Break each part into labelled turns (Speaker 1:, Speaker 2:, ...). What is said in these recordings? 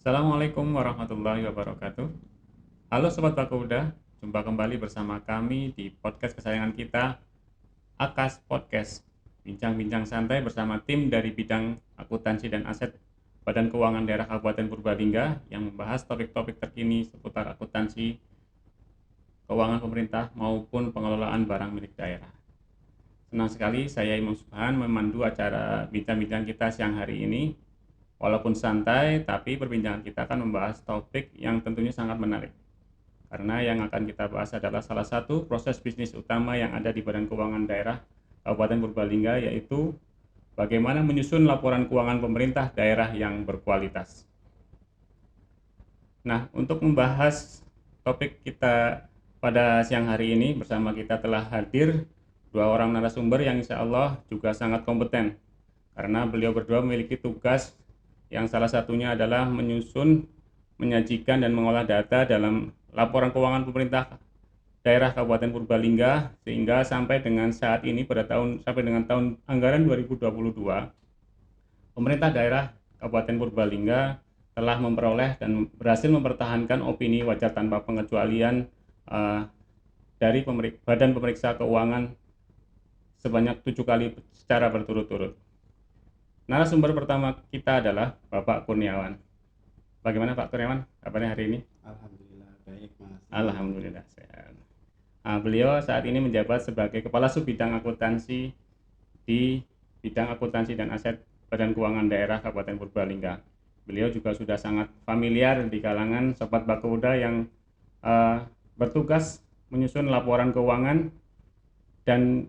Speaker 1: Assalamualaikum warahmatullahi wabarakatuh. Halo Sobat Bakuda, jumpa kembali bersama kami di podcast kesayangan kita, Akas Podcast. Bincang-bincang santai bersama tim dari bidang akuntansi dan aset Badan Keuangan Daerah Kabupaten Purbalingga yang membahas topik-topik terkini seputar akuntansi, keuangan pemerintah maupun pengelolaan barang milik daerah. Senang sekali saya Imam Subhan memandu acara bincang-bincang kita siang hari ini. Walaupun santai, tapi perbincangan kita akan membahas topik yang tentunya sangat menarik. Karena yang akan kita bahas adalah salah satu proses bisnis utama yang ada di Badan Keuangan Daerah Kabupaten Purbalingga, yaitu bagaimana menyusun laporan keuangan pemerintah daerah yang berkualitas. Nah, untuk membahas topik kita pada siang hari ini, bersama kita telah hadir dua orang narasumber yang insya Allah juga sangat kompeten. Karena beliau berdua memiliki tugas yang salah satunya adalah menyusun, menyajikan, dan mengolah data dalam laporan keuangan pemerintah daerah Kabupaten Purbalingga, sehingga sampai dengan saat ini sampai dengan tahun anggaran 2022, pemerintah daerah Kabupaten Purbalingga telah memperoleh dan berhasil mempertahankan opini wajar tanpa pengecualian dari Badan Pemeriksa Keuangan sebanyak 7 kali secara berturut-turut. Narasumber pertama kita adalah Bapak Kurniawan. Bagaimana Pak Kurniawan kabarnya hari ini?
Speaker 2: Alhamdulillah baik Mas.
Speaker 1: Alhamdulillah sehat. Beliau saat ini menjabat sebagai Kepala Subbidang Akuntansi di bidang akuntansi dan aset Badan Keuangan Daerah Kabupaten Purbalingga. Beliau juga sudah sangat familiar di kalangan Sobat Bakuda yang bertugas menyusun laporan keuangan dan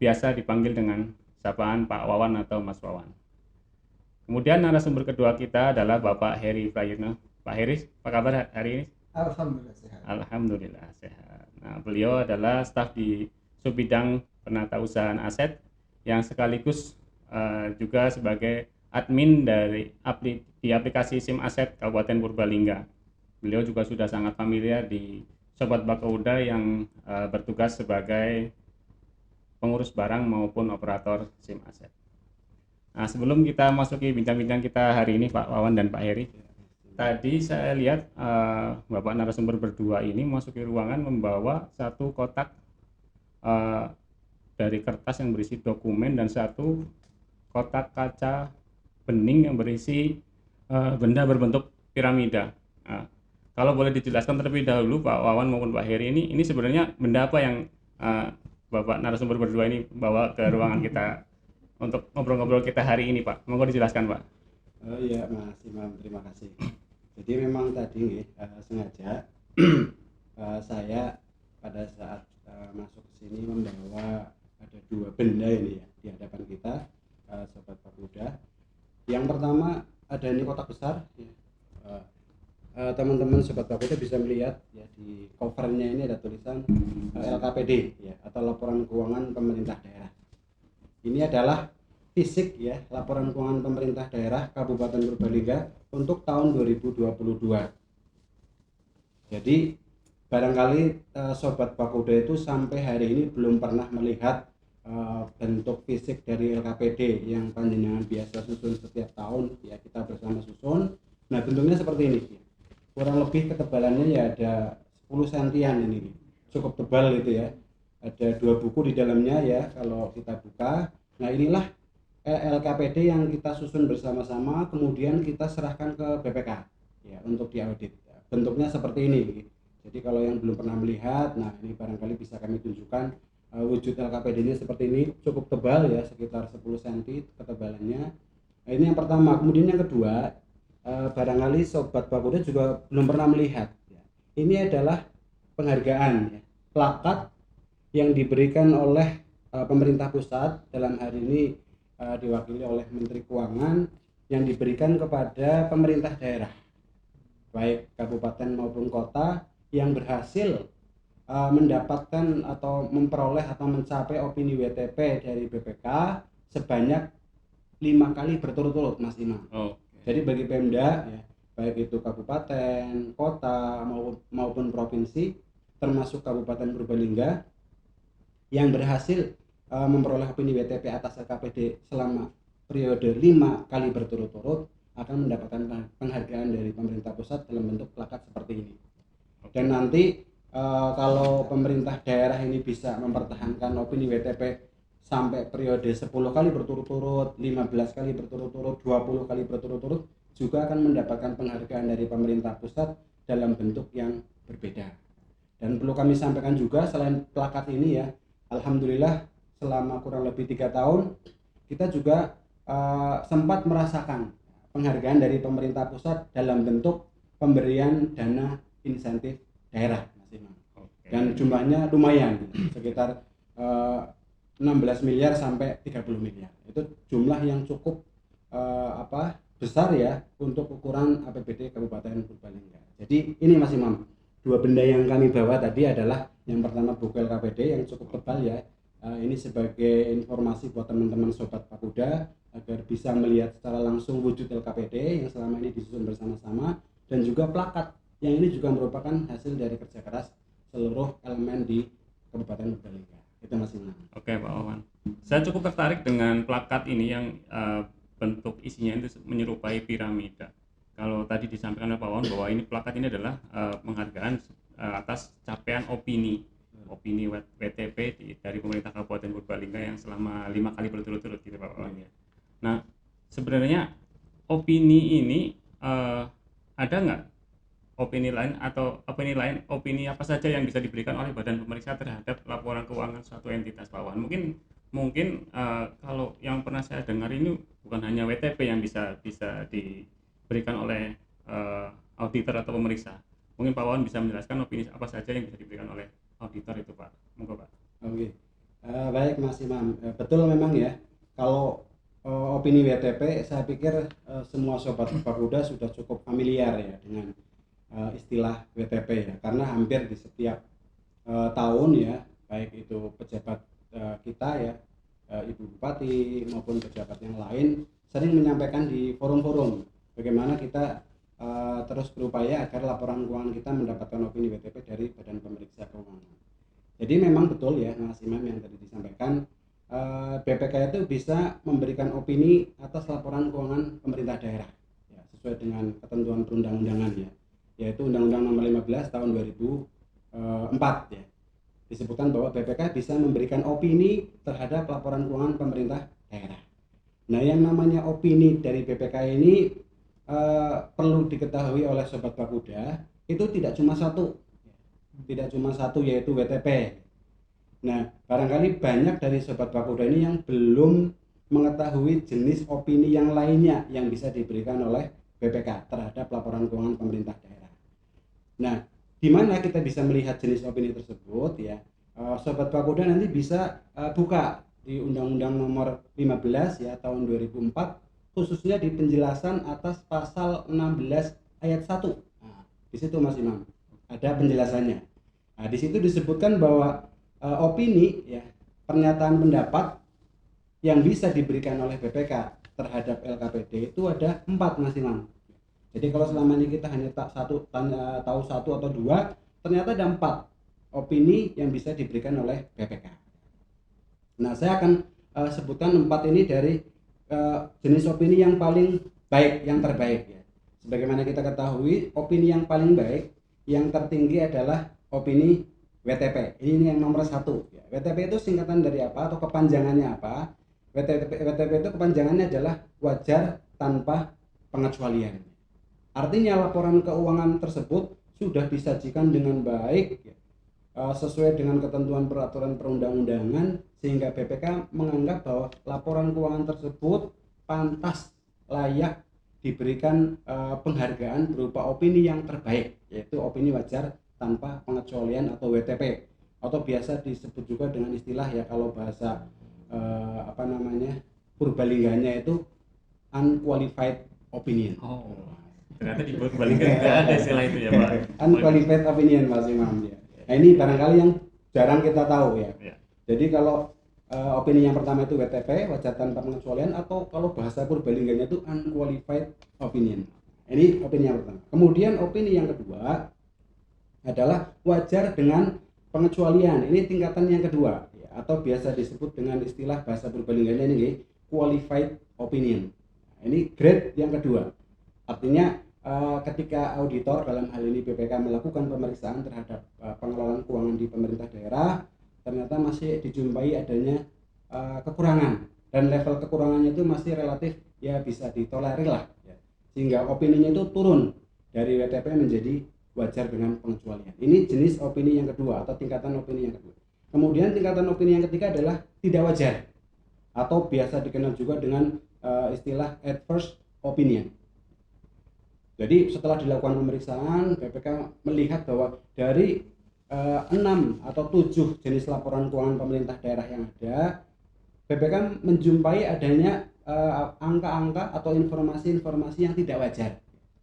Speaker 1: biasa dipanggil dengan sapaan Pak Wawan atau Mas Wawan. Kemudian narasumber kedua kita adalah Bapak Heri Prayitno. Pak Heri, apa kabar hari ini?
Speaker 2: Alhamdulillah sehat.
Speaker 1: Alhamdulillah sehat. Nah, beliau adalah staf di Subbidang Penatausahaan Aset yang sekaligus juga sebagai admin di aplikasi SIM Aset Kabupaten Purbalingga. Beliau juga sudah sangat familiar di Sobat Bakuda yang bertugas sebagai pengurus barang maupun operator SIM Aset. Nah, sebelum kita masuki bincang-bincang kita hari ini Pak Wawan dan Pak Heri, tadi saya lihat Bapak narasumber berdua ini masuki ruangan membawa satu kotak dari kertas yang berisi dokumen dan satu kotak kaca bening yang berisi benda berbentuk piramida. Nah, kalau boleh dijelaskan terlebih dahulu Pak Wawan maupun Pak Heri, ini sebenarnya benda apa yang Bapak narasumber berdua ini bawa ke ruangan kita untuk ngobrol-ngobrol kita hari ini Pak? Monggo dijelaskan Pak.
Speaker 2: Oh iya Mas Imam, terima kasih. Jadi memang tadi sengaja saya pada saat masuk ke sini membawa ada dua benda ini ya di hadapan kita, Sobat Bakuda. Yang pertama ada ini kotak besar ya. Teman-teman Sobat Bakuda bisa melihat ya, di covernya ini ada tulisan LKPD ya, atau laporan keuangan pemerintah daerah. Ini adalah fisik ya, laporan keuangan pemerintah daerah Kabupaten Purbalingga untuk tahun 2022. Jadi barangkali Sobat Bakuda itu sampai hari ini belum pernah melihat bentuk fisik dari LKPD yang panjenengan biasa susun setiap tahun ya, kita bersama susun. Nah, bentuknya seperti ini. Kurang lebih ketebalannya ya ada 10 sentian ini, cukup tebal gitu ya. Ada 2 buku di dalamnya ya kalau kita buka. Nah, inilah LKPD yang kita susun bersama-sama, kemudian kita serahkan ke BPK ya untuk diaudit. Bentuknya seperti ini. Jadi kalau yang belum pernah melihat, nah ini barangkali bisa kami tunjukkan wujud LKPD-nya seperti ini, cukup tebal ya, sekitar 10 cm ketebalannya. Nah, ini yang pertama. Kemudian yang kedua, barangkali Sobat Bakuda juga belum pernah melihat ya. Ini adalah penghargaan ya, plakat yang diberikan oleh pemerintah pusat, dalam hari ini diwakili oleh Menteri Keuangan, yang diberikan kepada pemerintah daerah baik kabupaten maupun kota yang berhasil mendapatkan atau memperoleh atau mencapai opini WTP dari BPK sebanyak 5 kali berturut-turut Mas Imam. Jadi bagi Pemda ya, baik itu kabupaten, kota maupun provinsi, termasuk Kabupaten Purbalingga yang berhasil memperoleh opini WTP atas LKPD selama periode 5 kali berturut-turut akan mendapatkan penghargaan pusat dalam bentuk plakat seperti ini. Dan nanti kalau pemerintah daerah ini bisa mempertahankan opini WTP sampai periode 10 kali berturut-turut, 15 kali berturut-turut, 20 kali berturut-turut, juga akan mendapatkan penghargaan dari pemerintah pusat dalam bentuk yang berbeda. Dan perlu kami sampaikan juga, selain plakat ini ya, alhamdulillah selama kurang lebih 3 tahun kita juga sempat merasakan penghargaan dari pemerintah pusat dalam bentuk pemberian dana insentif daerah, Mas Imam. Dan jumlahnya lumayan, sekitar 16 miliar sampai 30 miliar. Itu jumlah yang cukup besar ya untuk ukuran APBD Kabupaten Purbalingga. Jadi ini Mas Imam, dua benda yang kami bawa tadi adalah yang pertama buku LKPD yang cukup tebal ya. Ini sebagai informasi buat teman-teman sobat Pakuda agar bisa melihat secara langsung wujud LKPD yang selama ini disusun bersama-sama, dan juga plakat yang ini juga merupakan hasil dari kerja keras seluruh elemen di Kabupaten Purbalingga. Itu Mas Imam.
Speaker 1: Oke Pak Wawan, saya cukup tertarik dengan plakat ini yang bentuk isinya itu menyerupai piramida. Kalau tadi disampaikan oleh Pak Wawan bahwa ini plakat ini adalah penghargaan atas capaian opini WTP dari pemerintah Kabupaten Purbalingga yang selama 5 kali berturut-turut gitu Pak Wawan ya. Nah sebenarnya opini ini ada nggak opini apa saja yang bisa diberikan oleh badan pemeriksa terhadap laporan keuangan suatu entitas Pak Wawan? Mungkin kalau yang pernah saya dengar ini bukan hanya WTP yang bisa diberikan oleh auditor atau pemeriksa. Mungkin Pak Wawan bisa menjelaskan opini apa saja yang bisa diberikan oleh auditor itu Pak. Monggo Pak.
Speaker 2: Oke. Baik Mas Imam, betul memang ya, kalau opini WTP saya pikir semua sobat Pakuda sudah cukup familiar ya dengan istilah WTP ya, karena hampir di setiap tahun ya, baik itu pejabat kita ya, Ibu Bupati maupun pejabat yang lain sering menyampaikan di forum-forum bagaimana kita terus berupaya agar laporan keuangan kita mendapatkan opini WTP dari Badan Pemeriksa Keuangan. Jadi memang betul ya Mas Imam yang tadi disampaikan, BPK itu bisa memberikan opini atas laporan keuangan pemerintah daerah ya, sesuai dengan ketentuan perundang-undangan ya, yaitu Undang-Undang Nomor 15 Tahun 2004 ya. Disebutkan bahwa BPK bisa memberikan opini terhadap laporan keuangan pemerintah daerah. Nah, yang namanya opini dari BPK ini perlu diketahui oleh sobat Pakuda, itu tidak cuma satu yaitu WTP. Nah, barangkali banyak dari sobat Pakuda ini yang belum mengetahui jenis opini yang lainnya yang bisa diberikan oleh BPK terhadap laporan keuangan pemerintah daerah. Nah, di mana kita bisa melihat jenis opini tersebut ya? Sobat Pakuda nanti bisa buka di Undang-Undang Nomor 15 ya tahun 2004, khususnya di penjelasan atas pasal 16 ayat 1. Nah, di situ Mas Imam ada penjelasannya. Nah, di situ disebutkan bahwa opini ya, pernyataan pendapat yang bisa diberikan oleh BPK terhadap LKPD itu ada 4 Mas Imam. Jadi kalau selama ini kita hanya tahu satu atau dua, ternyata ada 4 opini yang bisa diberikan oleh BPK. Nah, saya akan sebutkan 4 ini dari jenis opini yang paling baik, yang terbaik ya. Sebagaimana kita ketahui, opini yang paling baik, yang tertinggi adalah opini WTP. Ini yang nomor 1 ya. WTP itu singkatan dari apa atau kepanjangannya apa? WTP itu kepanjangannya adalah wajar tanpa pengecualian. Artinya laporan keuangan tersebut sudah disajikan dengan baik ya, sesuai dengan ketentuan peraturan perundang-undangan, sehingga BPK menganggap bahwa laporan keuangan tersebut pantas layak diberikan penghargaan berupa opini yang terbaik, yaitu opini wajar tanpa pengecualian atau WTP, atau biasa disebut juga dengan istilah ya kalau bahasa Purbalingganya itu unqualified opinion.
Speaker 1: Ternyata di Purbalingga tidak ada istilah itu ya Pak.
Speaker 2: Unqualified opinion Mas Imam ya. Nah, ini barangkali yang jarang kita tahu ya. Jadi kalau opini yang pertama itu WTP, wajar tanpa pengecualian, atau kalau bahasa Purbalingganya itu unqualified opinion. Ini opini yang pertama. Kemudian opini yang kedua adalah wajar dengan pengecualian. Ini tingkatan yang kedua ya, atau biasa disebut dengan istilah bahasa Purbalingganya ini qualified opinion. Ini grade yang kedua. Artinya ketika auditor dalam hal ini BPK melakukan pemeriksaan terhadap pengelolaan keuangan di pemerintah daerah, ternyata masih dijumpai adanya kekurangan, dan level kekurangannya itu masih relatif ya bisa ditolerir lah ya. Sehingga opininya itu turun dari WTP menjadi wajar dengan pengecualian. Ini jenis opini yang kedua atau tingkatan opini yang kedua. Kemudian tingkatan opini yang ketiga adalah tidak wajar atau biasa dikenal juga dengan istilah adverse opinion. Jadi setelah dilakukan pemeriksaan, BPK melihat bahwa dari 6 atau 7 jenis laporan keuangan pemerintah daerah yang ada, BPK menjumpai adanya angka-angka atau informasi-informasi yang tidak wajar.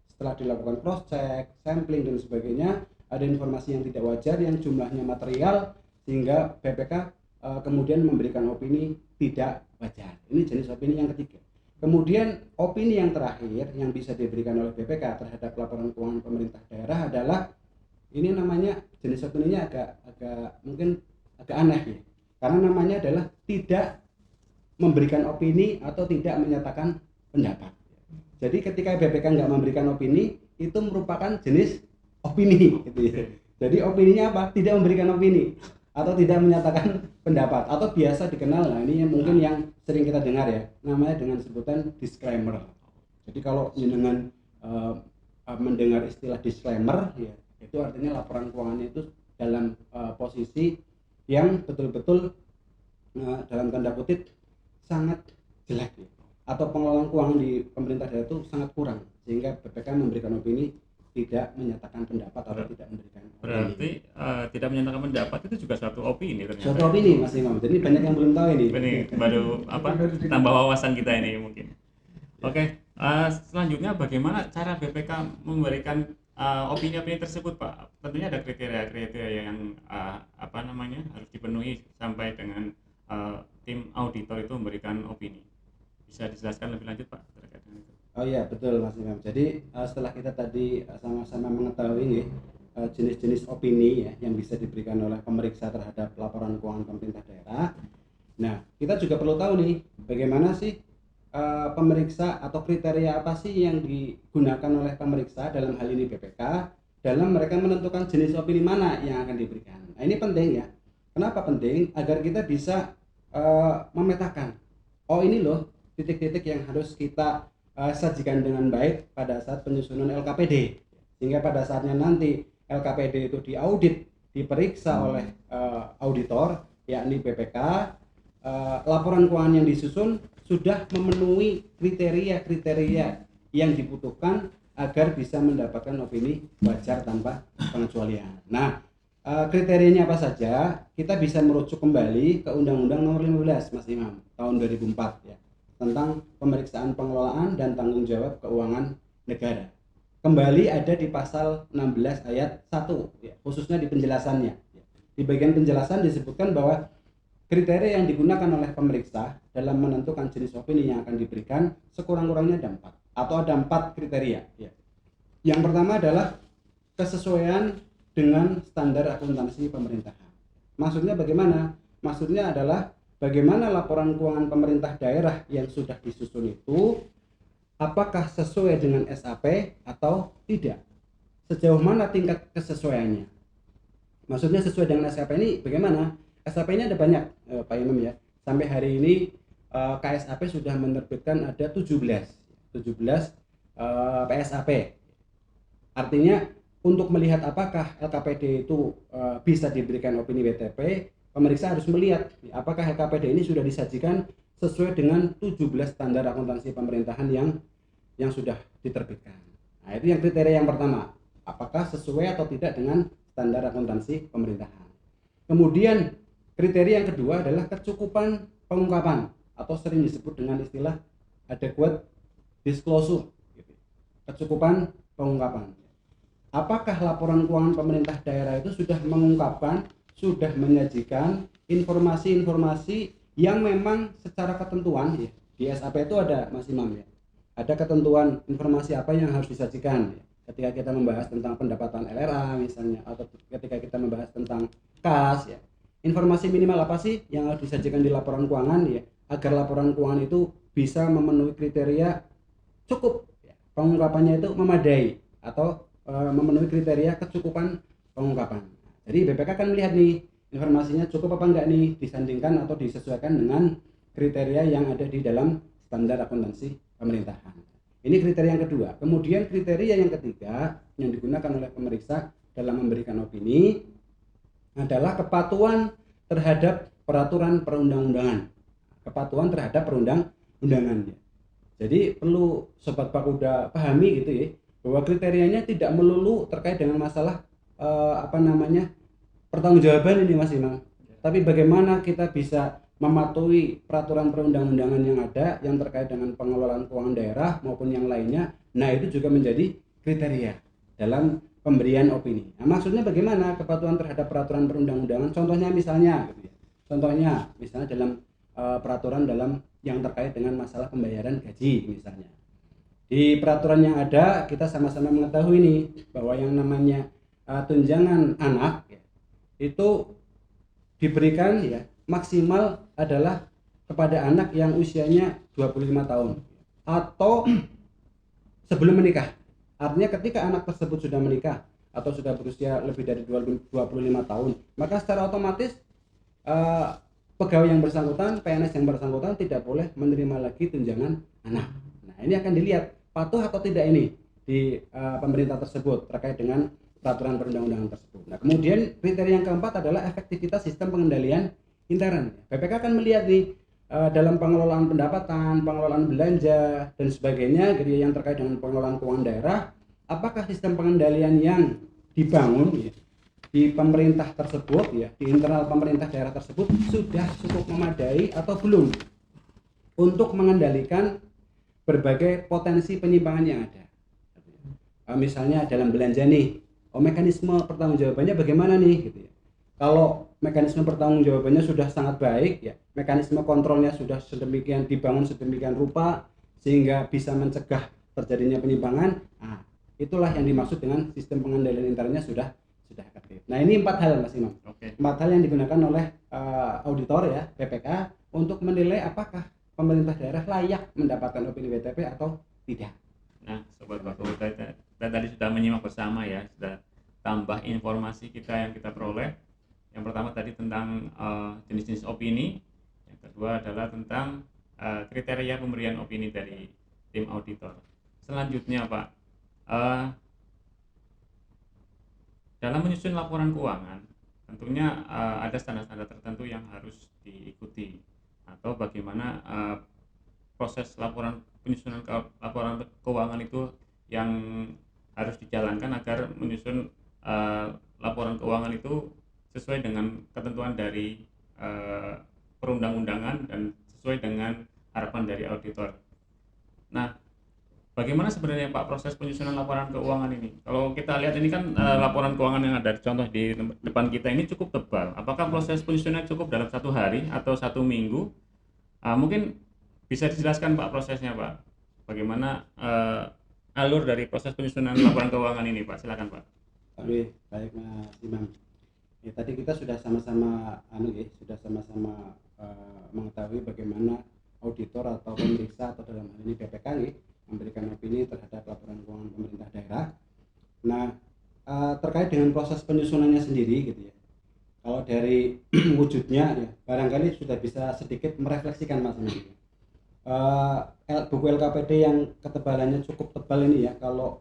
Speaker 2: Setelah dilakukan cross check, sampling dan sebagainya, ada informasi yang tidak wajar yang jumlahnya material, sehingga BPK kemudian memberikan opini tidak wajar. Ini jenis opini yang ketiga. Kemudian opini yang terakhir yang bisa diberikan oleh BPK terhadap laporan keuangan pemerintah daerah adalah, ini namanya jenis opininya mungkin agak aneh ya, karena namanya adalah tidak memberikan opini atau tidak menyatakan pendapat. Jadi ketika BPK nggak memberikan opini, itu merupakan jenis opini gitu ya. Jadi opininya apa? Tidak memberikan opini atau tidak menyatakan pendapat, atau biasa dikenal, nah ini mungkin yang sering kita dengar ya, namanya dengan sebutan disclaimer. Jadi kalau dengan mendengar istilah disclaimer ya, itu artinya laporan keuangannya itu dalam posisi yang betul-betul dalam tanda kutip sangat jelek ya, atau pengelolaan keuangan di pemerintah daerah itu sangat kurang, sehingga BPK memberikan opini tidak menyatakan pendapat atau tidak memberikan opini.
Speaker 1: Berarti tidak menyatakan pendapat itu juga suatu opini ternyata.
Speaker 2: Suatu opini Mas Imam. Jadi banyak yang belum tahu ini.
Speaker 1: Ini baru tambah wawasan kita ini mungkin. Oke, selanjutnya bagaimana cara BPK memberikan opini-opini tersebut, Pak? Tentunya ada kriteria-kriteria yang harus dipenuhi sampai dengan tim auditor itu memberikan opini. Bisa dijelaskan lebih lanjut, Pak, terkait dengan itu?
Speaker 2: Oh iya, betul Mas Imam. Jadi setelah kita tadi sama-sama mengetahui jenis-jenis opini ya yang bisa diberikan oleh pemeriksa terhadap laporan keuangan pemerintah daerah. Nah, kita juga perlu tahu nih bagaimana sih pemeriksa atau kriteria apa sih yang digunakan oleh pemeriksa, dalam hal ini BPK, dalam mereka menentukan jenis opini mana yang akan diberikan. Nah, ini penting ya. Kenapa penting? Agar kita bisa memetakan, oh ini loh titik-titik yang harus kita sajikan dengan baik pada saat penyusunan LKPD, sehingga pada saatnya nanti LKPD itu diaudit, diperiksa oleh auditor yakni BPK, laporan keuangan yang disusun sudah memenuhi kriteria-kriteria yang dibutuhkan agar bisa mendapatkan opini wajar tanpa pengecualian. Nah, kriterianya apa saja? Kita bisa merujuk kembali ke Undang-Undang Nomor 15 Mas Imam tahun 2004 ya, tentang pemeriksaan pengelolaan dan tanggung jawab keuangan negara. Kembali ada di pasal 16 ayat 1 ya, khususnya di penjelasannya. Di bagian penjelasan disebutkan bahwa kriteria yang digunakan oleh pemeriksa dalam menentukan jenis opini yang akan diberikan sekurang-kurangnya ada 4 atau ada 4 kriteria ya. Yang pertama adalah kesesuaian dengan standar akuntansi pemerintahan. Maksudnya bagaimana? Maksudnya adalah bagaimana laporan keuangan pemerintah daerah yang sudah disusun itu apakah sesuai dengan SAP atau tidak? Sejauh mana tingkat kesesuaiannya? Maksudnya sesuai dengan SAP ini bagaimana? SAP ini ada banyak Pak Imam ya. Sampai hari ini KSAP sudah menerbitkan ada 17 PSAP. Artinya untuk melihat apakah LKPD itu bisa diberikan opini WTP, pemeriksa harus melihat apakah LKPD ini sudah disajikan sesuai dengan 17 standar akuntansi pemerintahan yang sudah diterbitkan. Nah, itu yang kriteria yang pertama, apakah sesuai atau tidak dengan standar akuntansi pemerintahan. Kemudian kriteria yang kedua adalah kecukupan pengungkapan atau sering disebut dengan istilah adequate disclosure. Kecukupan pengungkapan. Apakah laporan keuangan pemerintah daerah itu sudah mengungkapkan, sudah menyajikan informasi-informasi yang memang secara ketentuan ya, di SAP itu ada Mas Imam ya, ada ketentuan informasi apa yang harus disajikan ya. Ketika kita membahas tentang pendapatan LRA misalnya, atau ketika kita membahas tentang kas ya, informasi minimal apa sih yang harus disajikan di laporan keuangan ya, agar laporan keuangan itu bisa memenuhi kriteria cukup ya, pengungkapannya itu memadai atau memenuhi kriteria kecukupan pengungkapan. Jadi BPK akan melihat nih informasinya cukup apa enggak nih, disandingkan atau disesuaikan dengan kriteria yang ada di dalam standar akuntansi pemerintahan. Ini kriteria yang kedua. Kemudian kriteria yang ketiga yang digunakan oleh pemeriksa dalam memberikan opini adalah kepatuhan terhadap peraturan perundang-undangan. Kepatuhan terhadap perundang-undangan. Jadi perlu Sobat Pakuda pahami gitu ya, bahwa kriterianya tidak melulu terkait dengan masalah pertanggungjawaban ini Mas Imam. Tapi bagaimana kita bisa mematuhi peraturan perundang-undangan yang ada yang terkait dengan pengelolaan keuangan daerah maupun yang lainnya. Nah, itu juga menjadi kriteria dalam pemberian opini. Nah, maksudnya bagaimana kepatuhan terhadap peraturan perundang-undangan? Contohnya misalnya dalam peraturan dalam yang terkait dengan masalah pembayaran gaji misalnya. Di peraturan yang ada kita sama-sama mengetahui nih bahwa yang namanya tunjangan anak ya, itu diberikan ya maksimal adalah kepada anak yang usianya 25 tahun atau sebelum menikah. Artinya ketika anak tersebut sudah menikah atau sudah berusia lebih dari 25 tahun, maka secara otomatis pegawai yang bersangkutan, PNS yang bersangkutan tidak boleh menerima lagi tunjangan anak. Nah, ini akan dilihat patuh atau tidak ini di pemerintah tersebut terkait dengan peraturan perundang-undangan tersebut. Nah, kemudian kriteria yang keempat adalah efektivitas sistem pengendalian intern. BPK akan melihat nih dalam pengelolaan pendapatan, pengelolaan belanja dan sebagainya gitu yang terkait dengan pengelolaan keuangan daerah, apakah sistem pengendalian yang dibangun ya, di pemerintah tersebut ya, di internal pemerintah daerah tersebut sudah cukup memadai atau belum untuk mengendalikan berbagai potensi penyimpangan yang ada. Misalnya dalam belanja nih, mekanisme pertanggungjawabannya bagaimana nih gitu ya. Kalau mekanisme pertanggungjawabannya sudah sangat baik ya, mekanisme kontrolnya sudah dibangun sedemikian rupa sehingga bisa mencegah terjadinya penyimpangan. Nah, itulah yang dimaksud dengan sistem pengendalian internnya sudah efektif. Nah, ini 4 hal Mas Imam.
Speaker 1: Oke.
Speaker 2: 4 hal yang digunakan oleh auditor ya, BPK untuk menilai apakah pemerintah daerah layak mendapatkan opini WTP atau tidak.
Speaker 1: Nah, Sobat Pakuda, kita tadi sudah menyimak bersama ya, sudah tambah informasi kita yang kita peroleh. Yang pertama tadi tentang jenis-jenis opini, yang kedua adalah tentang kriteria pemberian opini dari tim auditor. Selanjutnya Pak, dalam menyusun laporan keuangan tentunya ada standar-standar tertentu yang harus diikuti, atau bagaimana proses penyusunan laporan keuangan itu yang harus dijalankan agar menyusun laporan keuangan itu sesuai dengan ketentuan dari perundang-undangan dan sesuai dengan harapan dari auditor. Nah, bagaimana sebenarnya Pak proses penyusunan laporan keuangan ini? Kalau kita lihat ini kan laporan keuangan yang ada contoh di depan kita ini cukup tebal. Apakah proses penyusunannya cukup dalam 1 hari atau 1 minggu? Mungkin bisa dijelaskan Pak prosesnya Pak. Bagaimana alur dari proses penyusunan laporan keuangan ini Pak? Silakan Pak.
Speaker 2: Baik Mas Imam. Ya, tadi kita sudah sama-sama mengetahui bagaimana auditor atau pemeriksa atau dalam hal ini BPK memberikan opini terhadap laporan keuangan pemerintah daerah. Nah, terkait dengan proses penyusunannya sendiri gitu ya. Kalau dari wujudnya ya, barangkali sudah bisa sedikit merefleksikan Mas Imam. Buku LKPD yang ketebalannya cukup tebal ini ya, kalau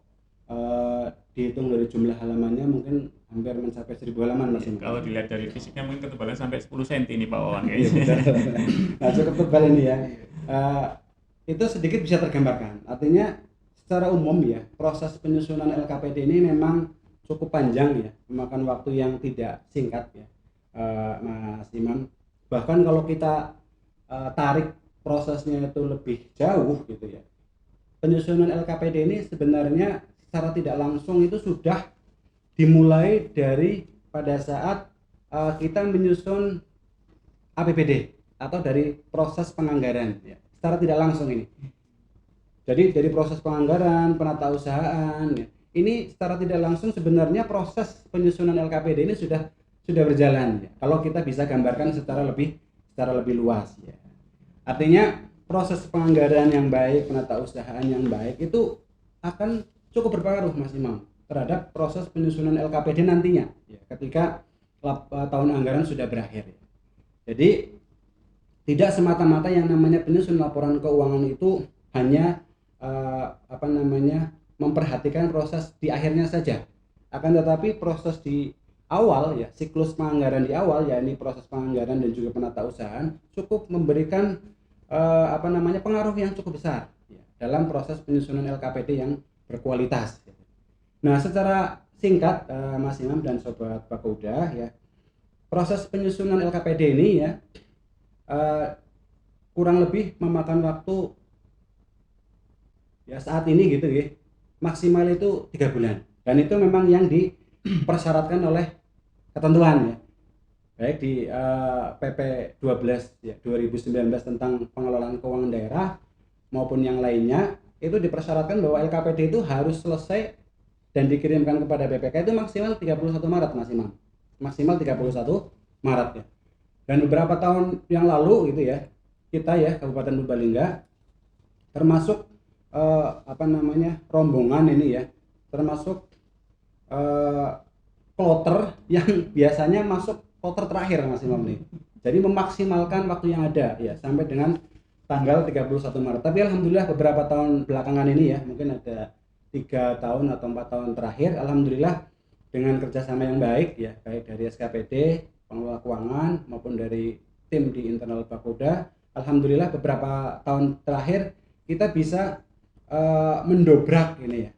Speaker 2: dihitung dari jumlah halamannya mungkin hampir mencapai 1000 halaman Mas Imam.
Speaker 1: Kalau dilihat dari fisiknya mungkin ketebalan sampai 10 cm ini Pak Wawan kayaknya.
Speaker 2: Nah, cukup tebal ini ya. Itu sedikit bisa tergambarkan. Artinya secara umum ya, proses penyusunan LKPD ini memang cukup panjang ya, memakan waktu yang tidak singkat ya, Mas Imam. Bahkan kalau kita tarik prosesnya itu lebih jauh gitu ya, penyusunan LKPD ini sebenarnya secara tidak langsung itu sudah dimulai dari pada saat kita menyusun APBD atau dari proses penganggaran ya, secara tidak langsung ini. Jadi dari proses penganggaran, penatausahaan ya, ini secara tidak langsung sebenarnya proses penyusunan LKPD ini sudah berjalan ya. Kalau kita bisa gambarkan secara lebih luas ya. Artinya proses penganggaran yang baik, penatausahaan yang baik itu akan cukup berpengaruh Mas Imam terhadap proses penyusunan LKPD nantinya ya, ketika tahun anggaran sudah berakhir. Jadi tidak semata-mata yang namanya penyusunan laporan keuangan itu hanya memperhatikan proses di akhirnya saja. Akan tetapi proses di awal ya, siklus penganggaran di awal, yakni proses penganggaran dan juga penatausahaan cukup memberikan pengaruh yang cukup besar ya, dalam proses penyusunan LKPD yang berkualitas. Nah, secara singkat Mas Imam dan Sobat Bakauda ya, proses penyusunan LKPD ini ya kurang lebih memakan waktu ya saat ini gitu ya, maksimal itu 3 bulan, dan itu memang yang dipersyaratkan oleh ketentuan ya, baik di PP 12 ya 2019 tentang pengelolaan keuangan daerah maupun yang lainnya, itu dipersyaratkan bahwa LKPD itu harus selesai dan dikirimkan kepada BPK itu maksimal 31 Maret Mas Imam. Maksimal 31 Maret ya. Dan beberapa tahun yang lalu gitu ya, kita ya Kabupaten Purbalingga termasuk rombongan ini ya, termasuk kloter yang biasanya masuk kloter terakhir Mas Imam nih. Jadi memaksimalkan waktu yang ada ya sampai dengan tanggal 31 Maret. Tapi alhamdulillah beberapa tahun belakangan ini ya, mungkin ada 3 tahun atau 4 tahun terakhir, alhamdulillah dengan kerjasama yang baik ya, baik dari SKPD, pengelola keuangan maupun dari tim di internal Bakauda, alhamdulillah beberapa tahun terakhir kita bisa mendobrak ini ya,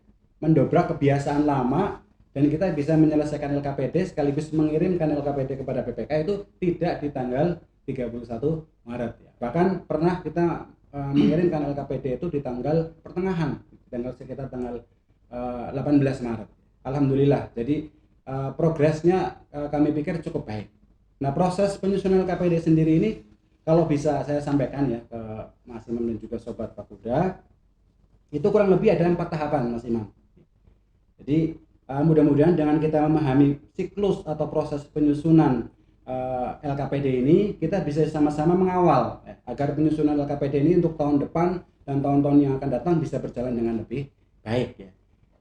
Speaker 2: mendobrak kebiasaan lama, dan kita bisa menyelesaikan LKPD sekaligus mengirimkan LKPD kepada BPK itu tidak di tanggal 31 Maret ya. Bahkan pernah kita mengirimkan LKPD itu di tanggal pertengahan, sekitar tanggal 18 Maret. Alhamdulillah. Jadi progresnya kami pikir cukup baik. Nah, proses penyusunan LKPD sendiri ini kalau bisa saya sampaikan ya ke Mas Imam dan juga Sobat Bakauda, itu kurang lebih ada 4 tahapan Mas Imam. Jadi mudah-mudahan dengan kita memahami siklus atau proses penyusunan LKPD ini, kita bisa sama-sama mengawal agar penyusunan LKPD ini untuk tahun depan dan tahun-tahun yang akan datang bisa berjalan dengan lebih baik ya.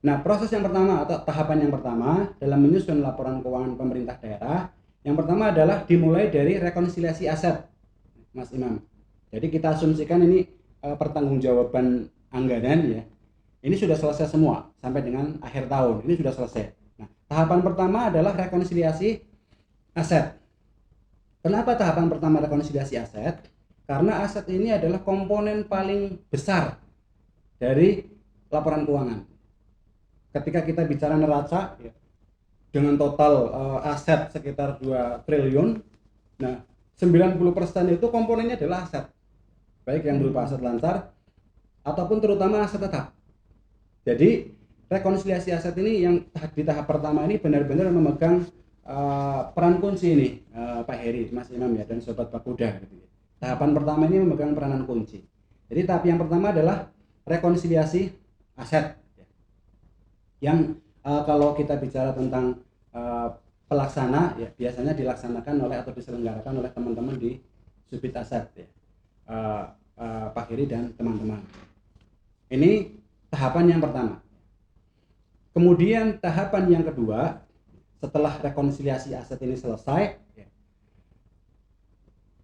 Speaker 2: Nah, proses yang pertama atau tahapan yang pertama dalam menyusun laporan keuangan pemerintah daerah, yang pertama adalah dimulai dari rekonsiliasi aset Mas Imam. Jadi kita asumsikan ini pertanggungjawaban anggaran ya, ini sudah selesai semua sampai dengan akhir tahun, ini sudah selesai. Nah, tahapan pertama adalah rekonsiliasi aset. Kenapa tahapan pertama rekonsiliasi aset? Karena aset ini adalah komponen paling besar dari laporan keuangan. Ketika kita bicara neraca ya, dengan total aset sekitar 2 triliun, nah 90% itu komponennya adalah aset, baik yang berupa aset lancar ataupun terutama aset tetap. Jadi rekonsiliasi aset ini yang di tahap pertama ini benar-benar memegang peran kunci ini Pak Heri, Mas Imam ya, dan Sobat Bakauda gitu ya. Tahapan pertama ini memegang peranan kunci. Jadi tahap yang pertama adalah rekonsiliasi aset ya. Yang kalau kita bicara tentang pelaksana ya, biasanya dilaksanakan oleh atau diselenggarakan oleh teman-teman di Subit Aset ya, Pak Heri dan teman-teman. Ini tahapan yang pertama. Kemudian tahapan yang kedua, setelah rekonsiliasi aset ini selesai ya,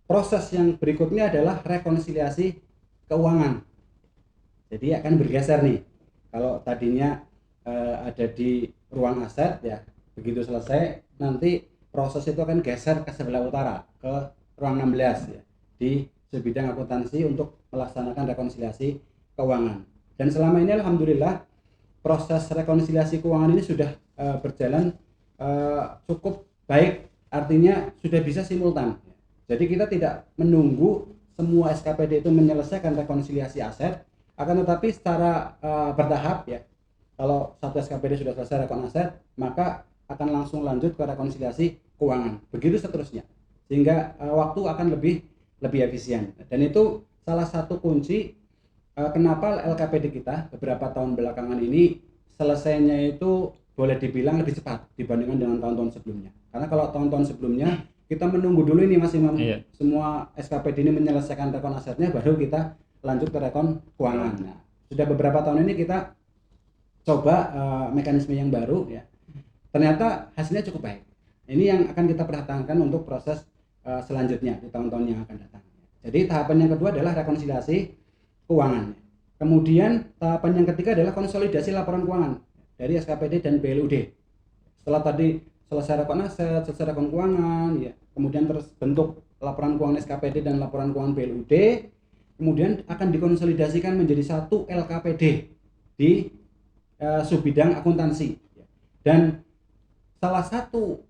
Speaker 2: proses yang berikutnya adalah rekonsiliasi keuangan. Jadi akan bergeser nih. Kalau tadinya ada di ruang aset ya, begitu selesai nanti proses itu akan geser ke sebelah utara ke ruang 16 ya, di sebidang akuntansi untuk melaksanakan rekonsiliasi keuangan. Dan selama ini alhamdulillah proses rekonsiliasi keuangan ini sudah berjalan cukup baik, artinya sudah bisa simultan. Jadi kita tidak menunggu semua SKPD itu menyelesaikan rekonsiliasi aset, akan tetapi secara bertahap ya. Kalau satu SKPD sudah selesai rekon aset, maka akan langsung lanjut ke rekonsiliasi keuangan. Begitu seterusnya. Sehingga waktu akan lebih efisien. Dan itu salah satu kunci kenapa LKPD kita beberapa tahun belakangan ini selesainya itu boleh dibilang lebih cepat dibandingkan dengan tahun-tahun sebelumnya. Karena kalau tahun-tahun sebelumnya kita menunggu dulu ini Mas Imam, semua SKPD ini menyelesaikan rekon asetnya, baru kita lanjut ke rekon keuangan. Nah, sudah beberapa tahun ini kita coba mekanisme yang baru ya. Ternyata hasilnya cukup baik. Ini yang akan kita pertahankan untuk proses selanjutnya di tahun-tahun yang akan datang. Jadi tahapan yang kedua adalah rekonsiliasi keuangan. Kemudian tahapan yang ketiga adalah konsolidasi laporan keuangan dari SKPD dan BLUD. Setelah tadi selesai rekon aset, selesai rekon keuangan, ya, kemudian terbentuk laporan keuangan SKPD dan laporan keuangan BLUD, kemudian akan dikonsolidasikan menjadi satu LKPD di subbidang akuntansi. Dan salah satu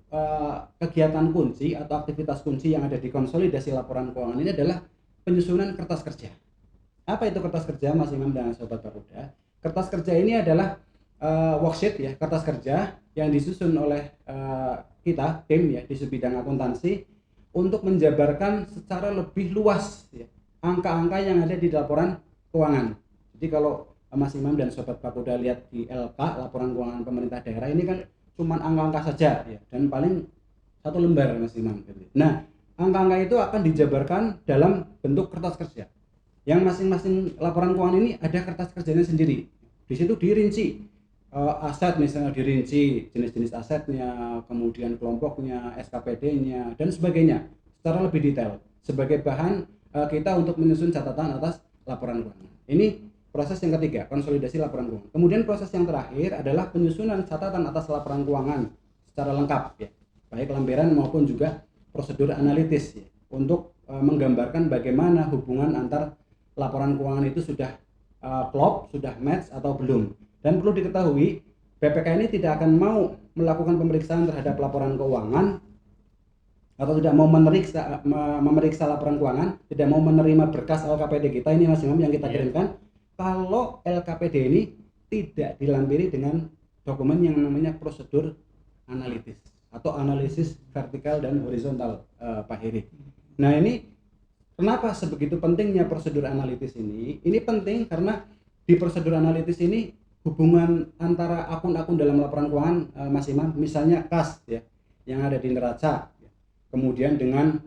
Speaker 2: kegiatan kunci atau aktivitas kunci yang ada di konsolidasi laporan keuangan ini adalah penyusunan kertas kerja. Apa itu kertas kerja, Mas Imam dan Sobat Bakuda? Kertas kerja ini adalah worksheet ya, kertas kerja yang disusun oleh kita tim ya di subbidang akuntansi untuk menjabarkan secara lebih luas ya, angka-angka yang ada di laporan keuangan. Jadi kalau Mas Imam dan Sobat Bakuda lihat di LK, laporan keuangan pemerintah daerah, ini kan cuma angka-angka saja ya, dan paling satu lembar, Mas Imam. Nah, angka-angka itu akan dijabarkan dalam bentuk kertas kerja. Yang masing-masing laporan keuangan ini ada kertas kerjanya sendiri. Di situ dirinci aset, misalnya dirinci jenis-jenis asetnya, kemudian kelompoknya, SKPD-nya, dan sebagainya secara lebih detail sebagai bahan kita untuk menyusun catatan atas laporan keuangan. Ini proses yang ketiga, konsolidasi laporan keuangan. Kemudian proses yang terakhir adalah penyusunan catatan atas laporan keuangan secara lengkap ya, baik lampiran maupun juga prosedur analitis ya, untuk menggambarkan bagaimana hubungan antar laporan keuangan itu sudah klop, sudah match atau belum. Dan perlu diketahui, BPK ini tidak akan mau melakukan pemeriksaan terhadap laporan keuangan atau tidak mau memeriksa laporan keuangan, tidak mau menerima berkas LKPD kita ini, Mas Imam, yang kita kirimkan, kalau LKPD ini tidak dilampiri dengan dokumen yang namanya prosedur analitis atau analisis vertikal dan horizontal, Pak Heri. Nah, ini kenapa sebegitu pentingnya prosedur analitis ini? Ini penting karena di prosedur analitis ini hubungan antara akun-akun dalam laporan keuangan, Mas Imam, misalnya kas ya, yang ada di neraca, kemudian dengan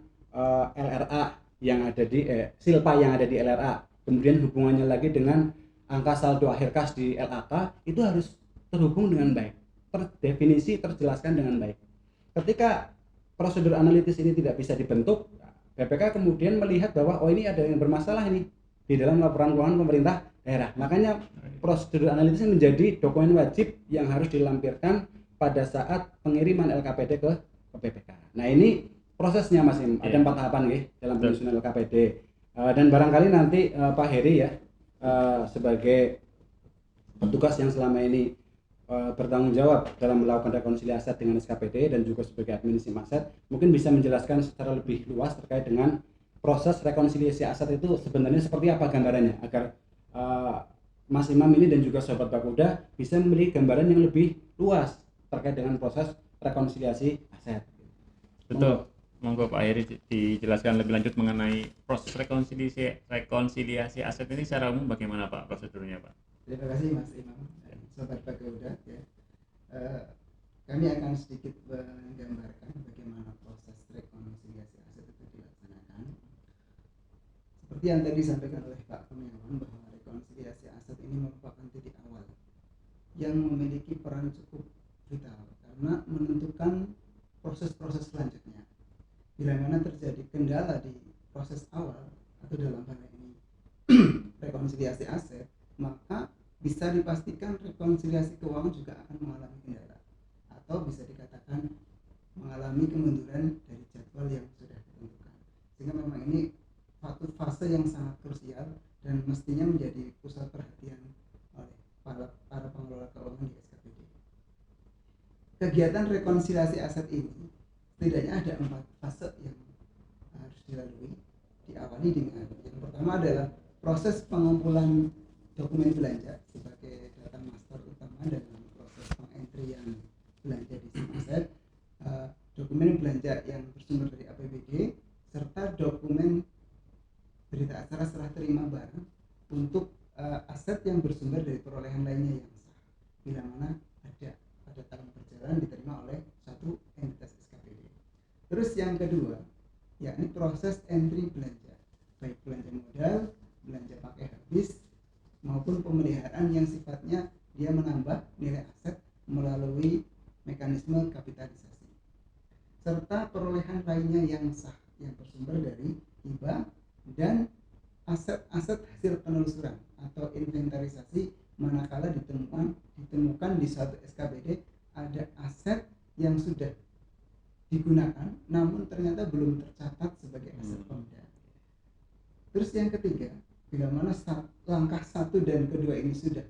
Speaker 2: LRA yang ada di silpa yang ada di LRA, kemudian hubungannya lagi dengan angka saldo akhir kas di LAK, itu harus terhubung dengan baik, terdefinisi, terjelaskan dengan baik. Ketika prosedur analitis ini tidak bisa dibentuk, BPK kemudian melihat bahwa oh ini ada yang bermasalah ini di dalam laporan keuangan pemerintah daerah. Makanya prosedur analitis menjadi dokumen wajib yang harus dilampirkan pada saat pengiriman LKPD ke BPK. Nah, ini prosesnya, Mas Im. Ada 4 tahapan ya dalam penyusunan LKPD. Dan barangkali nanti Pak Heri ya sebagai petugas yang selama ini bertanggung jawab dalam melakukan rekonsiliasi aset dengan SKPD dan juga sebagai administratif aset, mungkin bisa menjelaskan secara lebih luas terkait dengan proses rekonsiliasi aset itu sebenarnya seperti apa gambarannya, agar Mas Imam ini dan juga Sobat Bakuda bisa memiliki gambaran yang lebih luas terkait dengan proses rekonsiliasi aset.
Speaker 1: Betul. Monggo Pak Heri dijelaskan lebih lanjut mengenai proses rekonsiliasi aset ini secara umum bagaimana Pak prosedurnya, Pak?
Speaker 3: Terima kasih Mas Imam dan Sobat Bakuda ya. Kami akan sedikit menggambarkan bagaimana proses rekonsiliasi aset itu dilaksanakan. Seperti yang tadi disampaikan oleh Pak Kurniawan, bahwa rekonsiliasi aset ini merupakan titik awal yang memiliki peran cukup vital karena menentukan proses-proses selanjutnya. Bila mana terjadi kendala di proses awal atau dalam hal ini rekonsiliasi aset, maka bisa dipastikan rekonsiliasi keuangan juga akan mengalami kendala atau bisa dikatakan mengalami kemunduran dari jadwal yang sudah ditentukan. Sehingga memang ini satu fase yang sangat krusial dan mestinya menjadi pusat perhatian oleh para pengelola keuangan di SKPD. Kegiatan rekonsiliasi aset ini setidaknya ada 4 fase yang harus dilalui. Diawali dengan yang pertama adalah proses pengumpulan dokumen belanja sebagai data master utama dalam proses pengentrian belanja di SIM aset, dokumen belanja yang bersumber dari APBD, serta dokumen berita acara serah terima barang untuk aset yang bersumber dari perolehan lainnya yang sah, bila mana ada pada tahun berjalan diterima oleh satu entitas SKPD. Terus yang kedua, yakni proses entry belanja, baik belanja modal, belanja pakai habis, maupun pemeliharaan yang sifatnya dia menambah nilai aset melalui mekanisme kapitalisasi, serta perolehan lainnya yang sah yang bersumber dari hibah dan aset-aset hasil penelusuran atau inventarisasi manakala ditemukan di suatu SKPD ada aset yang sudah digunakan namun ternyata belum tercatat sebagai aset Pemda. Terus yang ketiga, bila mana langkah 1 dan kedua ini sudah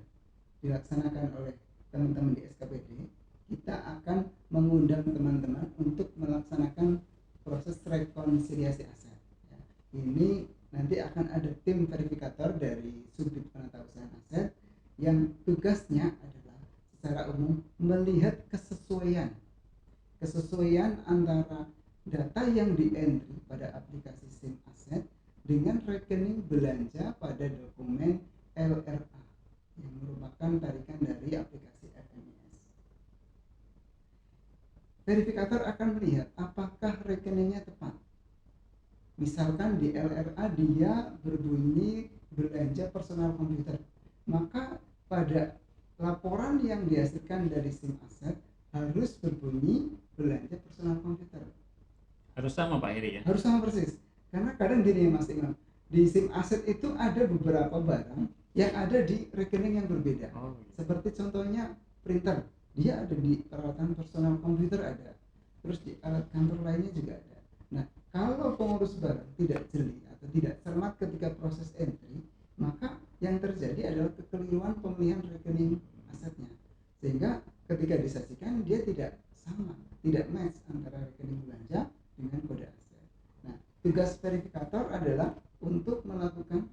Speaker 3: dilaksanakan oleh teman-teman di SKPD, kita akan mengundang teman-teman untuk melaksanakan proses rekonsiliasi aset. Ini nanti akan ada tim verifikator dari Subdit Penatausahaan Aset yang tugasnya adalah secara umum melihat kesesuaian antara data yang di-entry pada aplikasi SIM aset dengan rekening belanja pada dokumen LRA yang merupakan tarikan dari aplikasi FMIS. Verifikator akan melihat apakah rekeningnya tepat. Misalkan di LRA dia berbunyi belanja personal komputer, maka pada laporan yang dihasilkan dari SIM aset harus berbunyi belanja personal komputer.
Speaker 1: Harus sama Pak Heri ya?
Speaker 3: Harus sama persis. Karena kadang gini Mas Imam, di SIM aset itu ada beberapa barang yang ada di rekening yang berbeda. Seperti contohnya printer, dia ada di peralatan personal komputer ada. Terus di alat kantor lainnya juga ada. Nah, kalau pengurus barang tidak jeli atau tidak cermat ketika proses entry, maka yang terjadi adalah kekeliruan pemilihan rekening asetnya. Sehingga ketika disajikan dia tidak sama, tidak match antara rekening belanja dengan kode aset. Nah, tugas verifikator adalah untuk melakukan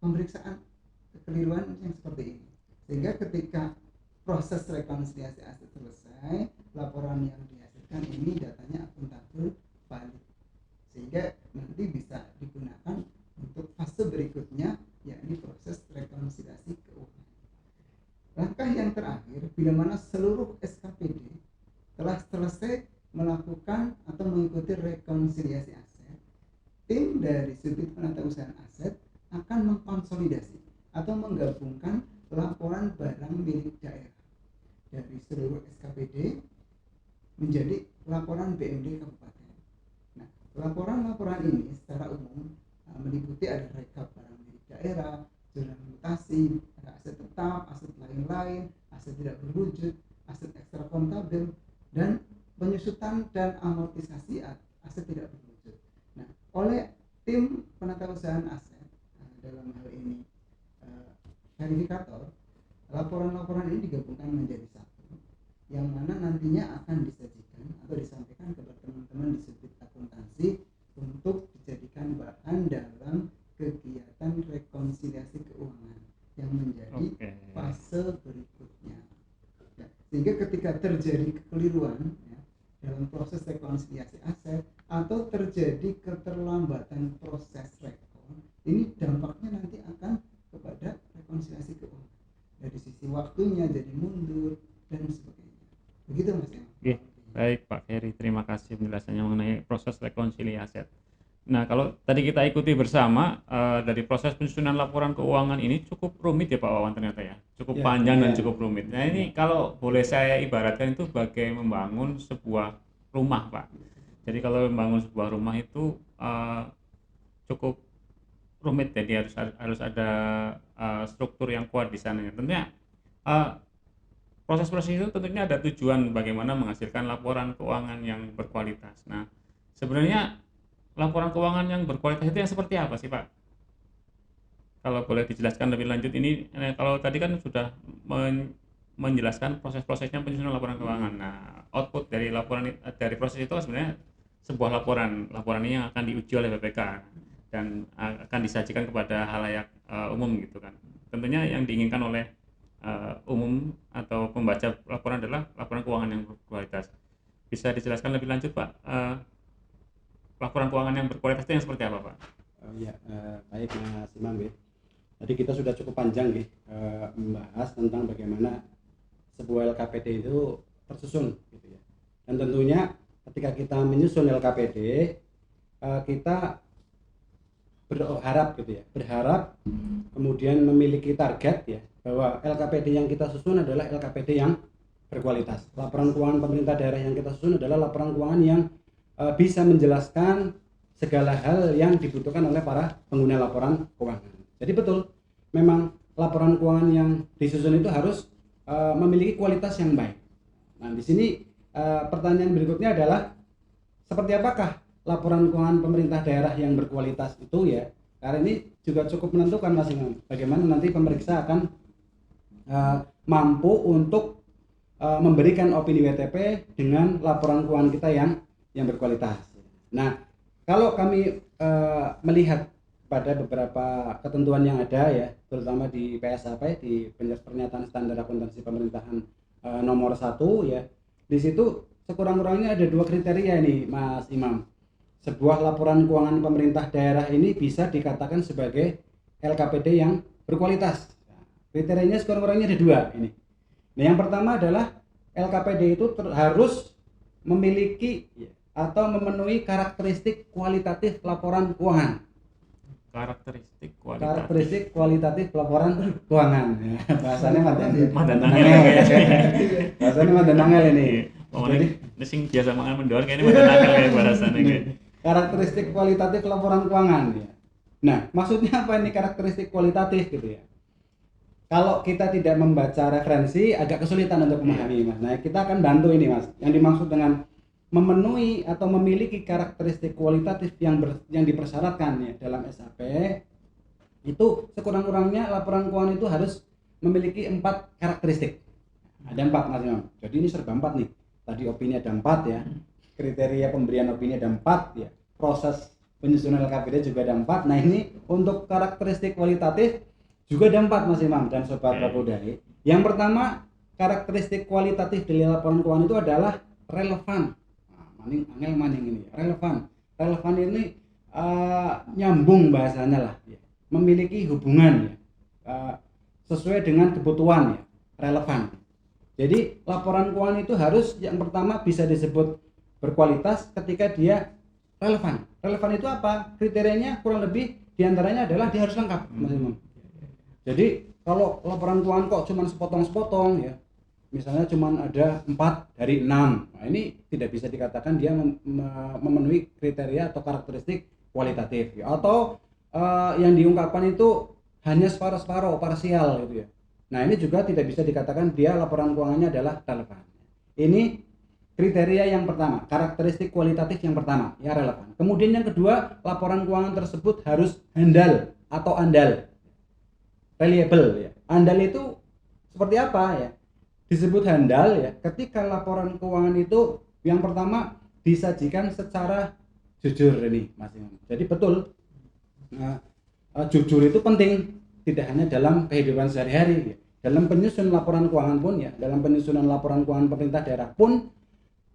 Speaker 3: pemeriksaan kekeliruan yang seperti ini. Sehingga ketika proses rekonsiliasi aset selesai, laporan yang dihasilkan ini datanya akuntabel, valid. Sehingga nanti bisa digunakan untuk fase berikutnya, yakni proses rekonsiliasi keuangan. Langkah yang terakhir, bila mana seluruh SKPD telah selesai melakukan atau mengikuti rekonsiliasi aset, tim dari Subdit Penatausahaan Aset akan mengkonsolidasi atau menggabungkan laporan barang milik daerah dari seluruh SKPD menjadi laporan BMD Kabupaten. Nah, laporan-laporan ini secara umum meliputi ada rekap barang milik daerah, jurnal mutasi, ada aset tetap, aset lain-lain, aset tidak berwujud, aset ekstra kontabel, dan penyusutan dan amortisasi aset tidak berwujud. Nah, oleh tim penatausahaan aset dalam hal ini verifikator, laporan-laporan ini digabungkan menjadi satu, yang mana nantinya akan disajikan atau disampaikan kepada teman-teman di Subdit Akuntansi untuk dijadikan bahan dalam kegiatan rekonsiliasi keuangan yang menjadi fase berikutnya. Ya, sehingga ketika terjadi kekeliruan dalam proses rekonsiliasi aset atau terjadi keterlambatan proses rekon, ini dampaknya nanti akan kepada rekonsiliasi keuangan. Dari sisi waktunya jadi mundur dan sebagainya. Begitu Mas Emma.
Speaker 1: Oke, baik Pak Heri, terima kasih penjelasannya mengenai proses rekonsiliasi aset. Nah, kalau tadi kita ikuti bersama dari proses penyusunan laporan keuangan ini cukup rumit ya Pak Wawan ternyata ya, cukup panjang dan cukup rumit. Nah ini kalau boleh saya ibaratkan itu bagai membangun sebuah rumah Pak. Jadi kalau membangun sebuah rumah itu cukup rumit, jadi harus ada struktur yang kuat di sana. Tentunya proses-proses itu tentunya ada tujuan bagaimana menghasilkan laporan keuangan yang berkualitas. Nah, sebenarnya laporan keuangan yang berkualitas itu yang seperti apa sih Pak? Kalau boleh dijelaskan lebih lanjut ini, kalau tadi kan sudah menjelaskan proses-prosesnya penyusunan laporan keuangan. Nah, output dari proses itu sebenarnya sebuah laporan ini yang akan diuji oleh BPK dan akan disajikan kepada halayak umum gitu kan. Tentunya yang diinginkan oleh umum atau pembaca laporan adalah laporan keuangan yang berkualitas. Bisa dijelaskan lebih lanjut Pak? Laporan keuangan yang berkualitas itu yang seperti apa Pak?
Speaker 2: Baik Mas Imam. Tadi kita sudah cukup panjang membahas tentang bagaimana sebuah LKPD itu tersusun gitu ya. Dan tentunya ketika kita menyusun LKPD kita berharap gitu ya, berharap kemudian memiliki target ya bahwa LKPD yang kita susun adalah LKPD yang berkualitas. Laporan keuangan pemerintah daerah yang kita susun adalah laporan keuangan yang bisa menjelaskan segala hal yang dibutuhkan oleh para pengguna laporan keuangan. Jadi betul, memang laporan keuangan yang disusun itu harus memiliki kualitas yang baik. Nah, di sini pertanyaan berikutnya adalah seperti apakah laporan keuangan pemerintah daerah yang berkualitas itu ya? Karena ini juga cukup menentukan Mas Imam. Bagaimana nanti pemeriksa akan mampu untuk memberikan opini WTP dengan laporan keuangan kita yang berkualitas. Nah, kalau kami melihat pada beberapa ketentuan yang ada ya, terutama di PSAP, di Pernyataan Standar Akuntansi Pemerintahan nomor 1 ya, di situ sekurang-kurangnya ada 2 kriteria ini Mas Imam. Sebuah laporan keuangan pemerintah daerah ini bisa dikatakan sebagai LKPD yang berkualitas. Kriterianya sekurang-kurangnya ada 2 ini. Nah, yang pertama adalah LKPD itu harus memiliki atau memenuhi karakteristik kualitatif laporan keuangan.
Speaker 1: Karakteristik
Speaker 2: Kualitatif laporan keuangan. Bahasanya
Speaker 1: mantan angel.
Speaker 2: Bahasanya mantan angel ini.
Speaker 1: Jadi sing biasa mangan mendoan kayaknya mantan angel kayak bahasanya kayak.
Speaker 2: Karakteristik kualitatif laporan keuangan ya. Nah, maksudnya apa ini karakteristik kualitatif gitu ya? Kalau kita tidak membaca referensi agak kesulitan untuk memahami Mas. Nah, kita akan bantu ini Mas. Yang dimaksud dengan memenuhi atau memiliki karakteristik kualitatif yang dipersyaratkan ya dalam SAP itu sekurang-kurangnya laporan keuangan itu harus memiliki 4 karakteristik. Ada 4 Mas Imam. Jadi ini serba 4 nih. Tadi opini ada 4 ya. Kriteria pemberian opini ada 4 ya. Proses penyusunan LKPD juga ada 4. Nah, ini untuk karakteristik kualitatif juga ada 4 Mas Imam dan Sobat Bakudai. Yang pertama, karakteristik kualitatif dari laporan keuangan itu adalah relevan. Maning ini relevan ini nyambung bahasanya lah ya. Memiliki hubungan ya, sesuai dengan kebutuhan ya, relevan. Jadi laporan keuangan itu harus yang pertama bisa disebut berkualitas ketika dia relevan. Relevan itu apa? Kriterianya kurang lebih diantaranya adalah dia harus lengkap Mas Imam. Jadi kalau laporan keuangan kok cuma sepotong-sepotong ya, misalnya cuma ada 4 dari 6, nah ini tidak bisa dikatakan dia memenuhi kriteria atau karakteristik kualitatif ya. Atau yang diungkapkan itu hanya separuh-separuh, parsial gitu ya. Nah, ini juga tidak bisa dikatakan dia laporan keuangannya adalah relevan. Ini kriteria yang pertama, karakteristik kualitatif yang pertama, ya relevan. Kemudian yang kedua, laporan keuangan tersebut harus handal atau andal, reliable ya. Andal itu seperti apa ya? Disebut handal ya ketika laporan keuangan itu yang pertama disajikan secara jujur ini Mas Imam. Jadi betul jujur itu penting, tidak hanya dalam kehidupan sehari-hari ya. Dalam penyusunan laporan keuangan pun ya, dalam penyusunan laporan keuangan pemerintah daerah pun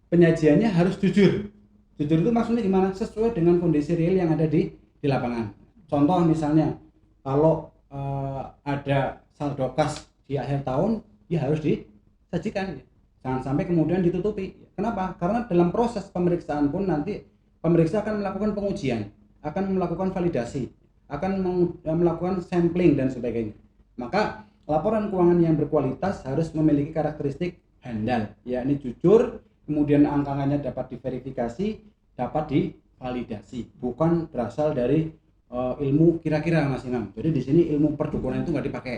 Speaker 2: penyajiannya harus jujur. Jujur itu maksudnya gimana? Sesuai dengan kondisi real yang ada di lapangan. Contoh misalnya kalau ada saldo kas di akhir tahun ya harus disajikan ya. Jangan sampai kemudian ditutupi. Kenapa? Karena dalam proses pemeriksaan pun nanti pemeriksa akan melakukan pengujian, akan melakukan validasi, akan melakukan sampling dan sebagainya. Maka laporan keuangan yang berkualitas harus memiliki karakteristik handal, yakni jujur, kemudian angka-angkanya dapat diverifikasi, dapat divalidasi, bukan berasal dari ilmu kira-kira Mas Imam. Jadi di sini ilmu perdukunan itu nggak dipakai.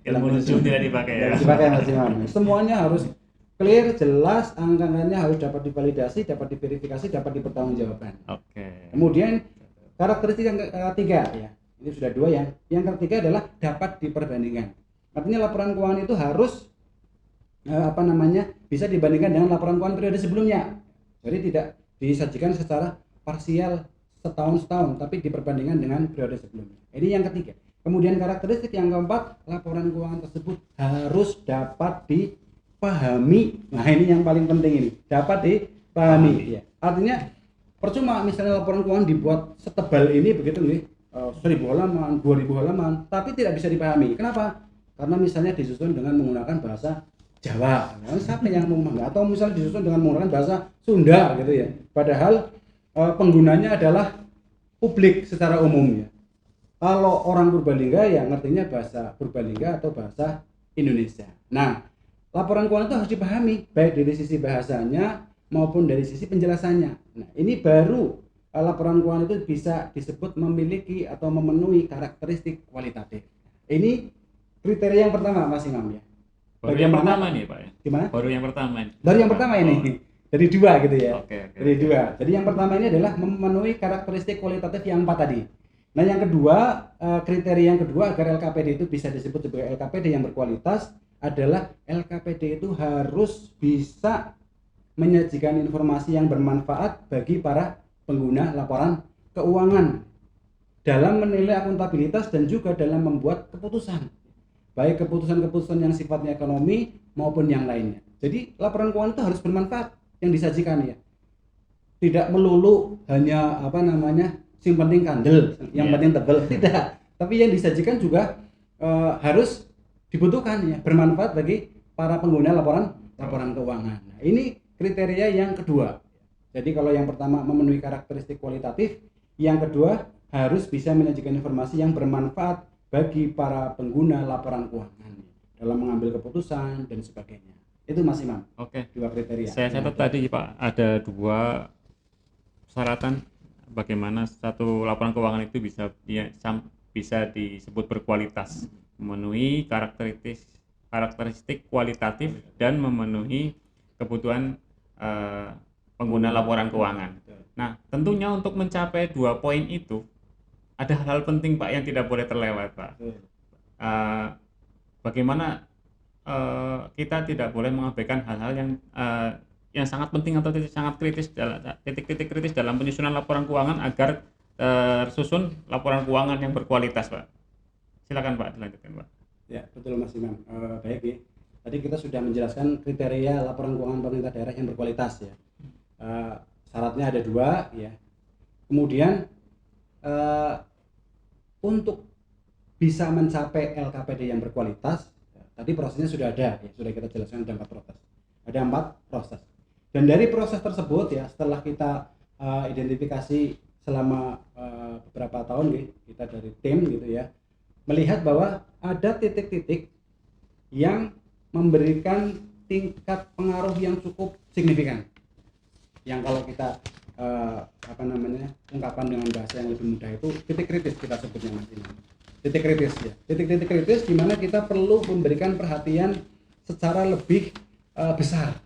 Speaker 1: Ilmu nujum tidak dipakai ya.
Speaker 2: Dipakai Mas Imam. Semuanya harus clear, jelas, angka-angkanya harus dapat divalidasi, dapat diverifikasi, dapat dipertanggungjawabkan.
Speaker 1: Oke.
Speaker 2: Kemudian karakteristik yang ketiga ya. Ini sudah 2 ya. Yang ketiga adalah dapat diperbandingkan. Artinya laporan keuangan itu harus bisa dibandingkan dengan laporan keuangan periode sebelumnya. Jadi tidak disajikan secara parsial setahun, tapi diperbandingkan dengan periode sebelumnya. Ini yang ketiga. Kemudian karakteristik yang keempat, laporan keuangan tersebut harus dapat dipahami. Nah, ini yang paling penting ini, dapat dipahami. Ya. Artinya percuma misalnya laporan keuangan dibuat setebal ini begitu nih, 1000 halaman, 2000 halaman, tapi tidak bisa dipahami. Kenapa? Karena misalnya disusun dengan menggunakan bahasa Jawa, siapa yang mau mengerti? Atau misalnya disusun dengan menggunakan bahasa Sunda gitu ya. Padahal penggunanya adalah publik secara umum ya. Kalau orang Purbalingga ya ngertinya bahasa Purbalingga atau bahasa Indonesia. Nah, laporan keuangan itu harus dipahami baik dari sisi bahasanya maupun dari sisi penjelasannya. Nah, ini baru laporan keuangan itu bisa disebut memiliki atau memenuhi karakteristik kualitatif. Ini kriteria yang pertama Mas Imam ya.
Speaker 1: Baru yang pertama nih Pak ya?
Speaker 2: Gimana?
Speaker 1: Baru yang pertama ini.
Speaker 2: Baru yang pertama ini. Dari dua gitu ya.
Speaker 1: Oke.
Speaker 2: Dari dua. Jadi yang pertama ini adalah memenuhi karakteristik kualitatif yang 4 tadi. Nah, yang kedua, kriteria yang kedua agar LKPD itu bisa disebut sebagai LKPD yang berkualitas adalah LKPD itu harus bisa menyajikan informasi yang bermanfaat bagi para pengguna laporan keuangan dalam menilai akuntabilitas dan juga dalam membuat keputusan. Baik keputusan-keputusan yang sifatnya ekonomi maupun yang lainnya. Jadi laporan keuangan itu harus bermanfaat yang disajikan ya. Tidak melulu hanya yang penting kandel, yang penting tebal, tidak. Tapi yang disajikan juga harus dibutuhkan ya, bermanfaat bagi para pengguna laporan keuangan. Nah, ini kriteria yang kedua. Jadi kalau yang pertama memenuhi karakteristik kualitatif, yang kedua harus bisa menyajikan informasi yang bermanfaat bagi para pengguna laporan keuangan dalam mengambil keputusan dan sebagainya. Itu Mas Imam.
Speaker 1: Oke.
Speaker 2: Dua kriteria.
Speaker 1: Saya catat tadi Pak, ada 2 persyaratan bagaimana satu laporan keuangan itu bisa disebut berkualitas, memenuhi karakteristik kualitatif dan memenuhi kebutuhan pengguna laporan keuangan. Nah, tentunya untuk mencapai 2 poin itu ada hal penting Pak yang tidak boleh terlewat Pak. Bagaimana kita tidak boleh mengabaikan hal-hal yang sangat penting atau titik-titik kritis dalam penyusunan laporan keuangan agar tersusun laporan keuangan yang berkualitas Pak. Silakan Pak, dilanjutkan Pak.
Speaker 2: Ya, betul Mas Imam. Baik ya. Tadi kita sudah menjelaskan kriteria laporan keuangan pemerintah daerah yang berkualitas ya. Syaratnya ada 2 ya. Kemudian untuk bisa mencapai LKPD yang berkualitas, tadi prosesnya sudah ada ya, sudah kita jelaskan ada 4 proses. Ada 4 proses. Dan dari proses tersebut ya, setelah kita identifikasi selama beberapa tahun nih, kita dari tim gitu ya, melihat bahwa ada titik-titik yang memberikan tingkat pengaruh yang cukup signifikan. Yang kalau kita ungkapan dengan bahasa yang lebih mudah itu titik kritis kita sebutnya Mas Imam. Titik kritis ya. Titik-titik kritis di mana kita perlu memberikan perhatian secara lebih besar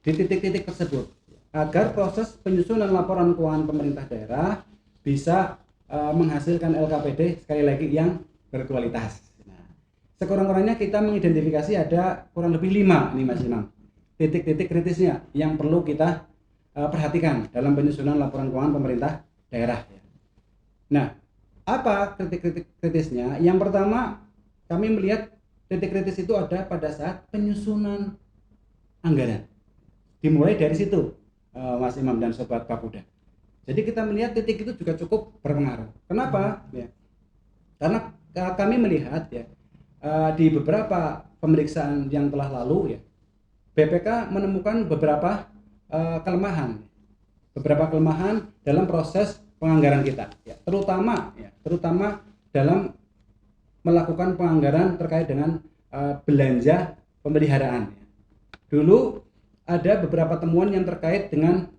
Speaker 2: di titik-titik tersebut agar proses penyusunan laporan keuangan pemerintah daerah bisa menghasilkan LKPD sekali lagi yang berkualitas. Nah, sekurang-kurangnya kita mengidentifikasi ada kurang lebih 5 nih Mas Imam. Titik-titik kritisnya yang perlu kita perhatikan dalam penyusunan laporan keuangan pemerintah daerah. Nah, apa titik-titik kritisnya? Yang pertama, kami melihat titik kritis itu ada pada saat penyusunan anggaran. Dimulai dari situ, Mas Imam dan Sobat Kakuda. Jadi kita melihat titik itu juga cukup berpengaruh. Kenapa? Ya, karena kami melihat ya di beberapa pemeriksaan yang telah lalu ya, BPK menemukan beberapa kelemahan dalam proses penganggaran kita ya, terutama dalam melakukan penganggaran terkait dengan belanja pemeliharaan ya. Dulu ada beberapa temuan yang terkait dengan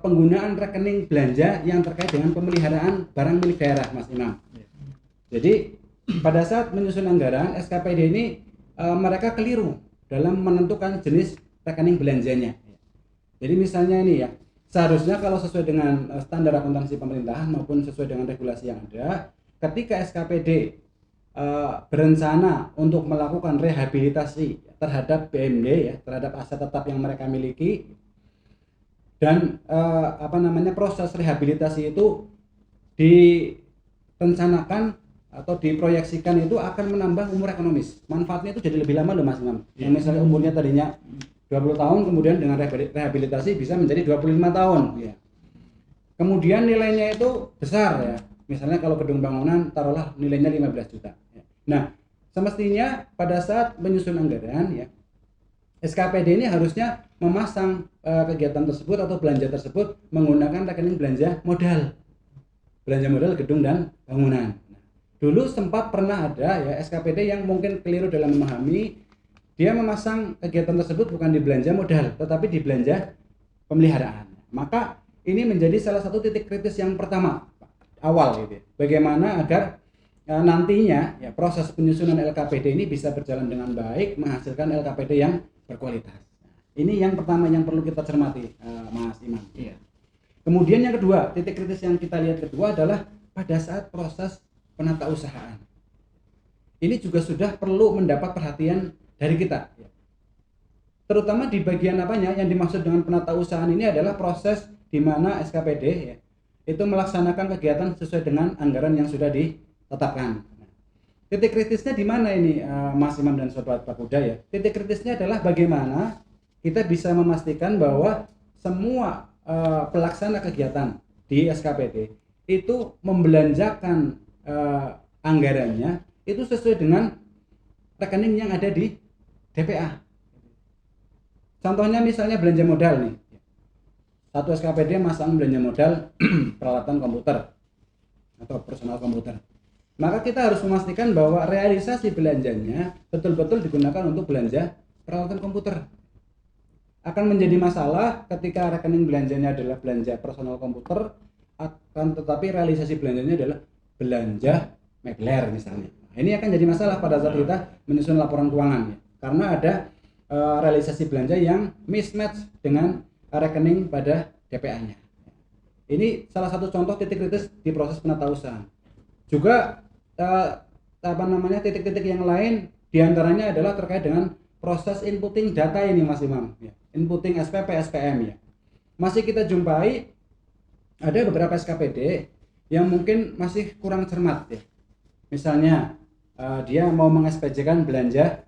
Speaker 2: penggunaan rekening belanja yang terkait dengan pemeliharaan barang milik daerah Mas Imam. Jadi pada saat menyusun anggaran SKPD ini mereka keliru dalam menentukan jenis rekening belanjanya. Jadi misalnya ini ya, seharusnya kalau sesuai dengan standar akuntansi pemerintahan maupun sesuai dengan regulasi yang ada, ketika SKPD berencana untuk melakukan rehabilitasi terhadap BMD ya, terhadap aset tetap yang mereka miliki, dan proses rehabilitasi itu direncanakan atau diproyeksikan itu akan menambah umur ekonomis. Manfaatnya itu jadi lebih lama loh Mas Imam. Yang misalnya umurnya tadinya 20 tahun kemudian dengan rehabilitasi bisa menjadi 25 tahun ya. Kemudian nilainya itu besar ya. Misalnya kalau gedung bangunan taruhlah nilainya 15 juta ya. Nah, semestinya pada saat menyusun anggaran ya, SKPD ini harusnya memasang kegiatan tersebut atau belanja tersebut menggunakan rekening belanja modal. belanja modal gedung dan bangunan. Dulu sempat pernah ada ya SKPD yang mungkin keliru dalam memahami, dia memasang kegiatan tersebut bukan di belanja modal tetapi di belanja pemeliharaan. Maka ini menjadi salah satu titik kritis yang pertama awal gitu. Bagaimana agar nantinya ya proses penyusunan LKPD ini bisa berjalan dengan baik, menghasilkan LKPD yang berkualitas. Ini yang pertama yang perlu kita cermati, Mas Imam.
Speaker 1: Iya.
Speaker 2: Kemudian yang kedua, titik kritis yang kita lihat kedua adalah pada saat proses penatausahaan. Ini juga sudah perlu mendapat perhatian dari kita. Terutama di bagian apanya, yang dimaksud dengan penatausahaan ini adalah proses di mana SKPD ya, itu melaksanakan kegiatan sesuai dengan anggaran yang sudah ditetapkan. Titik kritisnya di mana ini, Mas Imam dan Sobat Pakuda ya? Titik kritisnya adalah bagaimana kita bisa memastikan bahwa semua pelaksana kegiatan di SKPD itu membelanjakan anggarannya itu sesuai dengan rekening yang ada di DPA. Contohnya misalnya belanja modal nih. Satu SKPD masang belanja modal peralatan komputer atau personal komputer. Maka kita harus memastikan bahwa realisasi belanjanya betul-betul digunakan untuk belanja peralatan komputer. Akan menjadi masalah ketika rekening belanjanya adalah belanja personal komputer, akan tetapi realisasi belanjanya adalah belanja makler misalnya. Nah, ini akan jadi masalah pada saat kita menyusun laporan keuangan ya. Karena ada realisasi belanja yang mismatch dengan rekening pada DPA-nya. Ini salah satu contoh titik kritis di proses penatausahaan. Juga titik-titik yang lain diantaranya adalah terkait dengan proses inputting data ini Mas Imam ya. Inputting SPP, SPM ya. Masih kita jumpai ada beberapa SKPD yang mungkin masih kurang cermat ya. Misalnya dia mau meng-SPJ-kan belanja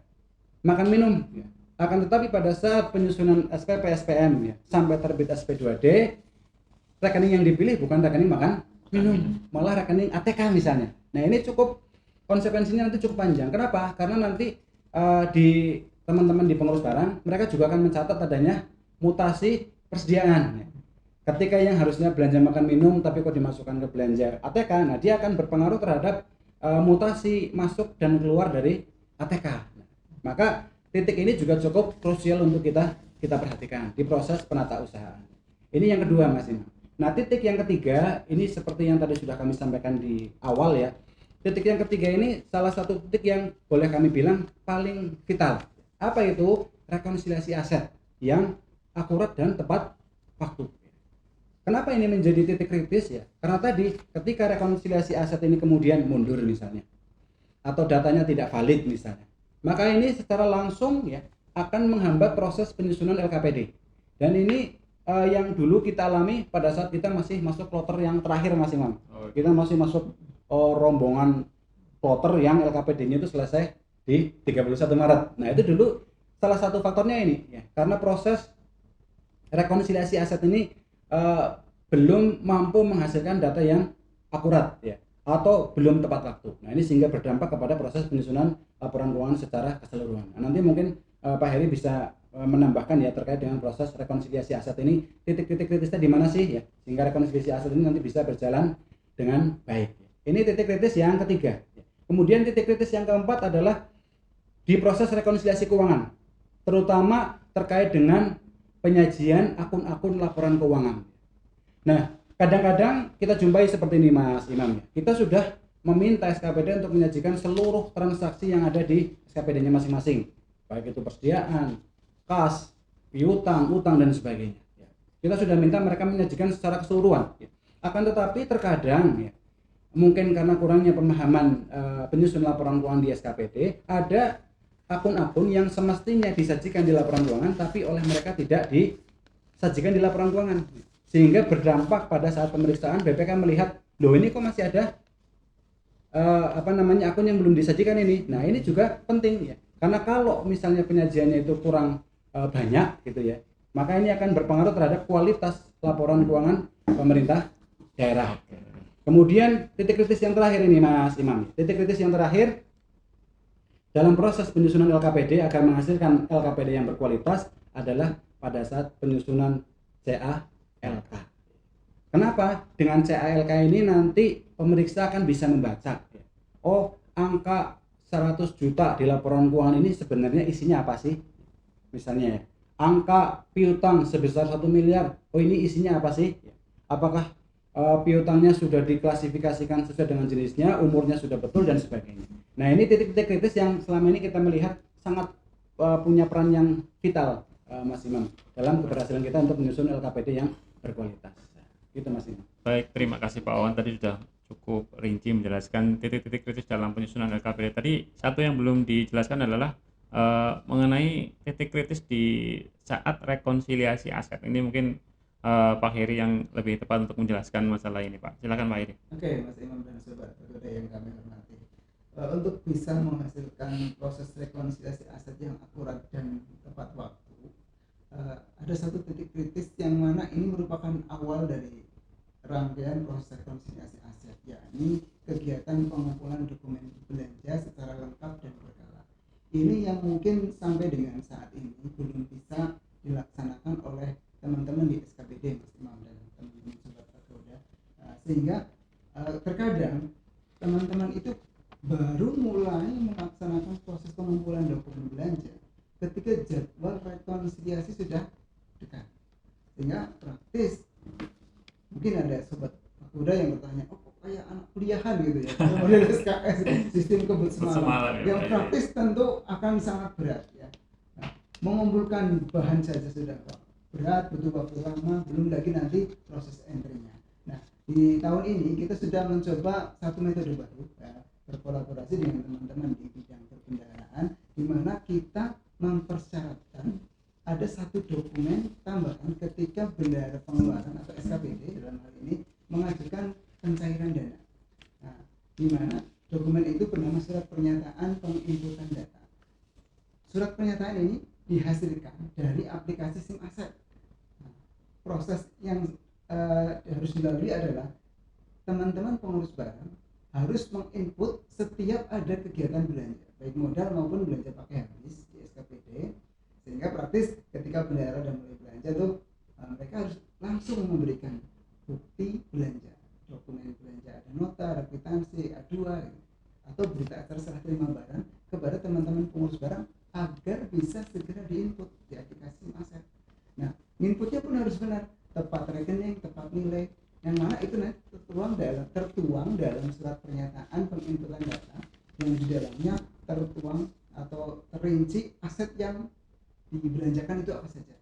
Speaker 2: makan minum ya. Akan tetapi pada saat penyusunan SPP, SPM ya, sampai terbit SP2D, rekening yang dipilih bukan rekening makan minum, malah rekening ATK misalnya. Nah ini cukup konsekuensinya nanti cukup panjang. Kenapa? Karena nanti di teman-teman di pengurus barang mereka juga akan mencatat adanya mutasi persediaan ya. Ketika yang harusnya belanja makan minum tapi kok dimasukkan ke belanja ATK, nah dia akan berpengaruh terhadap mutasi masuk dan keluar dari ATK. Nah, maka titik ini juga cukup krusial untuk kita perhatikan di proses penatausahaan. Ini yang kedua Mas Imam. Nah titik yang ketiga ini seperti yang tadi sudah kami sampaikan di awal ya. Titik yang ketiga ini salah satu titik yang boleh kami bilang paling vital. Apa itu? Rekonsiliasi aset yang akurat dan tepat waktu. Kenapa ini menjadi titik kritis ya? Karena tadi ketika rekonsiliasi aset ini kemudian mundur misalnya, atau datanya tidak valid misalnya, maka ini secara langsung ya akan menghambat proses penyusunan LKPD. Dan ini yang dulu kita alami pada saat kita masih masuk kloter yang terakhir Mas Imam. Kita masih masuk rombongan kloter yang LKPD-nya itu selesai di 31 Maret. Nah itu dulu salah satu faktornya ini ya, karena proses rekonsiliasi aset ini belum mampu menghasilkan data yang akurat ya, atau belum tepat waktu. Nah ini sehingga berdampak kepada proses penyusunan laporan keuangan secara keseluruhan. Nah, nanti mungkin Pak Heri bisa menambahkan ya terkait dengan proses rekonsiliasi aset ini, titik-titik kritisnya di mana sih ya, sehingga rekonsiliasi aset ini nanti bisa berjalan dengan baik. Ini titik kritis yang ketiga. Kemudian titik kritis yang keempat adalah di proses rekonsiliasi keuangan, terutama terkait dengan penyajian akun-akun laporan keuangan. Nah, kadang-kadang kita jumpai seperti ini Mas Imam ya. Kita sudah meminta SKPD untuk menyajikan seluruh transaksi yang ada di SKPD-nya masing-masing, baik itu persediaan, kas, piutang, utang dan sebagainya. Kita sudah minta mereka menyajikan secara keseluruhan. Akan tetapi terkadang ya, mungkin karena kurangnya pemahaman penyusun laporan keuangan di SKPD, ada akun-akun yang semestinya disajikan di laporan keuangan tapi oleh mereka tidak disajikan di laporan keuangan, sehingga berdampak pada saat pemeriksaan BPK melihat loh ini kok masih ada akun yang belum disajikan ini. Nah ini juga penting ya, karena kalau misalnya penyajiannya itu kurang banyak gitu ya, maka ini akan berpengaruh terhadap kualitas laporan keuangan pemerintah daerah. Kemudian titik kritis yang terakhir ini Mas Imam, titik kritis yang terakhir dalam proses penyusunan LKPD agar menghasilkan LKPD yang berkualitas adalah pada saat penyusunan CA LK. Kenapa? Dengan CALK ini nanti pemeriksa akan bisa membaca. Oh, angka 100 juta di laporan keuangan ini sebenarnya isinya apa sih? Misalnya ya, angka piutang sebesar 1 miliar. Oh, ini isinya apa sih? Apakah piutangnya sudah diklasifikasikan sesuai dengan jenisnya, umurnya sudah betul dan sebagainya. Nah, ini titik-titik kritis yang selama ini kita melihat sangat punya peran yang vital, Mas Imam, dalam keberhasilan kita untuk menyusun LKPD yang berkualitas. Gitu Mas Imam.
Speaker 1: Baik, terima kasih Pak Wawan, tadi sudah cukup rinci menjelaskan titik-titik kritis dalam penyusunan LKPD. Tadi satu yang belum dijelaskan adalah mengenai titik kritis di saat rekonsiliasi aset. Ini mungkin Pak Heri yang lebih tepat untuk menjelaskan masalah ini, Pak. Silakan Pak Heri.
Speaker 3: Oke, Mas Imam dan Sobat Pagoda yang kami hormati. Untuk bisa menghasilkan proses rekonsiliasi aset yang akurat dan tepat waktu, ada satu titik kritis yang mana ini merupakan awal dari rangkaian proses rekonsiliasi aset, yakni kegiatan pengumpulan dokumen belanja secara lengkap dan berkala. Ini yang mungkin sampai dengan saat ini belum bisa dilaksanakan oleh teman-teman di SKPD, Mas Imam dan teman-teman Sobat Pagoda, sehingga terkadang teman-teman itu baru mulai melaksanakan proses pengumpulan dokumen belanja ketika jadwal rekonsiliasi sudah dekat, sehingga praktis mungkin ada Sobat Pagoda yang bertanya, oh kok kayak anak kuliahan gitu ya, model SKS sistem kebut semalam, yang praktis tentu akan sangat berat ya. Nah, mengumpulkan bahan saja sudah berat, butuh waktu lama, belum lagi nanti proses entry-nya. Nah, di tahun ini kita sudah mencoba satu metode baru ya, berkolaborasi dengan teman-teman di bidang perbendaharaan, di mana kita mempersyaratkan ada satu dokumen tambahan ketika bendahara pengeluaran atau SKPD dalam hal ini mengajukan pencairan dana. Nah, di mana dokumen itu bernama surat pernyataan penginputan data. Surat pernyataan ini dihasilkan dari aplikasi SIM aset. Nah, proses yang harus dilalui adalah teman-teman pengurus barang harus menginput setiap ada kegiatan belanja, baik modal maupun belanja pakai habis di SKPD, sehingga praktis ketika bendahara dan mulai belanja tuh mereka harus langsung memberikan bukti belanja, dokumen belanja, ada nota, ada kwitansi, A2 gitu, atau berita acara serah terima barang kepada teman-teman pengurus barang agar bisa segera diinput di aplikasi aset. Nah, inputnya pun harus benar, tepat rekening, tepat nilai, yang mana itu nanti tertuang dalam surat pernyataan penginputan data yang di dalamnya tertuang atau terinci aset yang dibelanjakan itu apa saja.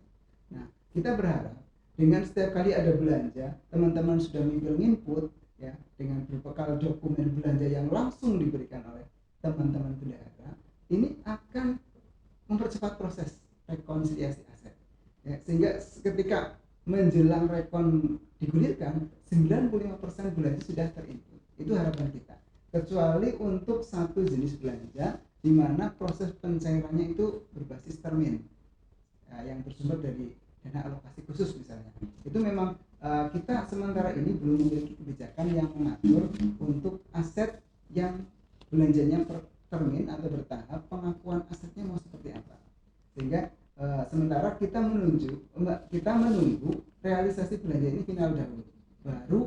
Speaker 3: Nah, kita berharap dengan setiap kali ada belanja, teman-teman sudah input ya, dengan berbekal dokumen belanja yang langsung diberikan oleh teman-teman bendahara, ini akan mempercepat proses rekonsiliasi aset ya, sehingga ketika menjelang rekon digulirkan 95% belanja sudah terinput. Itu harapan kita, kecuali untuk satu jenis belanja di mana proses pencairannya itu berbasis termin yang bersumber dari dana alokasi khusus misalnya. Itu memang kita sementara ini belum memiliki kebijakan yang mengatur untuk aset yang belanjanya per termin atau bertahap, pengakuan asetnya mau seperti apa, sehingga sementara kita menunggu realisasi belanja ini final dahulu, baru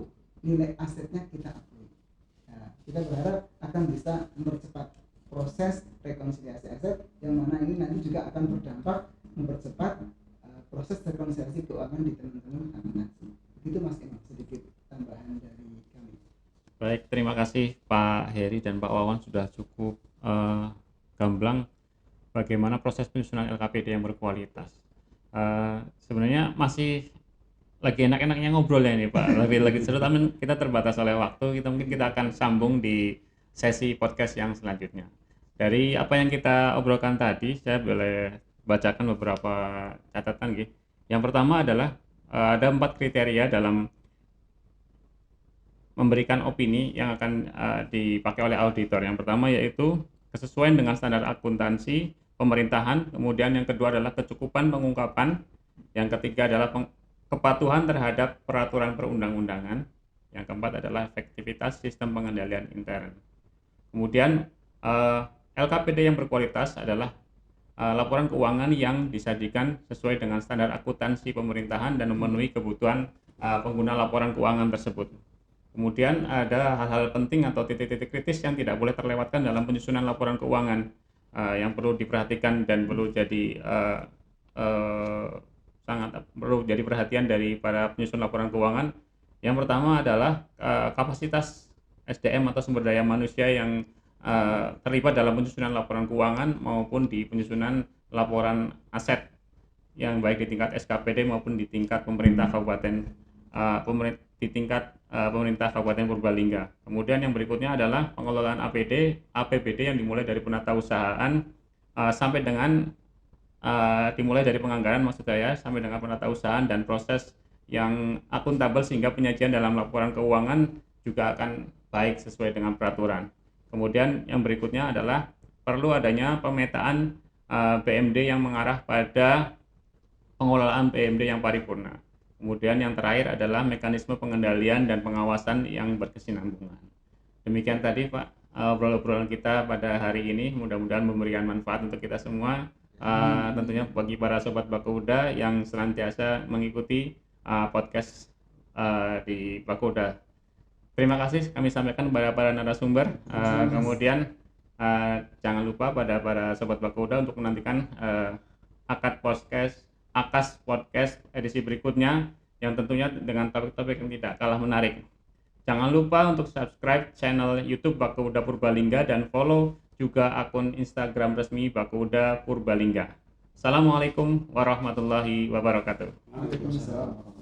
Speaker 3: nilai asetnya kita upload. Nah, kita berharap akan bisa mempercepat proses rekonsiliasi aset, yang mana ini nanti juga akan berdampak mempercepat proses rekonsiliasi keuangan di teman-teman akuntansi. Begitu Mas Imam, sedikit tambahan dari kami.
Speaker 1: Baik, terima kasih Pak Heri dan Pak Wawan sudah cukup gamblang bagaimana proses penyusunan LKPD yang berkualitas. Sebenarnya masih lagi enak-enaknya ngobrol ya ini Pak, lagi seru, tapi kita terbatas oleh waktu. Mungkin kita akan sambung di sesi podcast yang selanjutnya. Dari apa yang kita obrolkan tadi, saya boleh bacakan beberapa catatan gitu. Yang pertama adalah ada 4 kriteria dalam memberikan opini yang akan dipakai oleh auditor. Yang pertama yaitu kesesuaian dengan standar akuntansi pemerintahan, kemudian yang kedua adalah kecukupan pengungkapan, yang ketiga adalah kepatuhan terhadap peraturan perundang-undangan, yang keempat adalah efektivitas sistem pengendalian intern. Kemudian LKPD yang berkualitas adalah laporan keuangan yang disajikan sesuai dengan standar akuntansi pemerintahan dan memenuhi kebutuhan pengguna laporan keuangan tersebut. Kemudian ada hal-hal penting atau titik-titik kritis yang tidak boleh terlewatkan dalam penyusunan laporan keuangan yang perlu diperhatikan dan perlu jadi sangat perlu jadi perhatian dari para penyusun laporan keuangan. Yang pertama adalah kapasitas SDM atau sumber daya manusia yang terlibat dalam penyusunan laporan keuangan maupun di penyusunan laporan aset yang baik di tingkat SKPD maupun di tingkat pemerintah kabupaten pemerintah Kabupaten Purbalingga. Kemudian yang berikutnya adalah pengelolaan APBD yang dimulai dari penatausahaan sampai dengan dimulai dari penganggaran maksud saya sampai dengan penatausahaan dan proses yang akuntabel sehingga penyajian dalam laporan keuangan juga akan baik sesuai dengan peraturan. Kemudian yang berikutnya adalah perlu adanya pemetaan PMD yang mengarah pada pengelolaan PMD yang paripurna. Kemudian yang terakhir adalah mekanisme pengendalian dan pengawasan yang berkesinambungan. Demikian tadi Pak obrolan kita pada hari ini, mudah-mudahan memberikan manfaat untuk kita semua. Tentunya bagi para sobat Bakuda yang senantiasa mengikuti podcast di Bakuda. Terima kasih kami sampaikan kepada para narasumber. Kemudian jangan lupa pada para sobat Bakuda untuk menantikan Akas Podcast edisi berikutnya yang tentunya dengan topik-topik yang tidak kalah menarik. Jangan lupa untuk subscribe channel YouTube Bakuda Purbalingga dan follow juga akun Instagram resmi Bakuda Purbalingga. Assalamualaikum warahmatullahi wabarakatuh.
Speaker 3: Waalaikumsalam.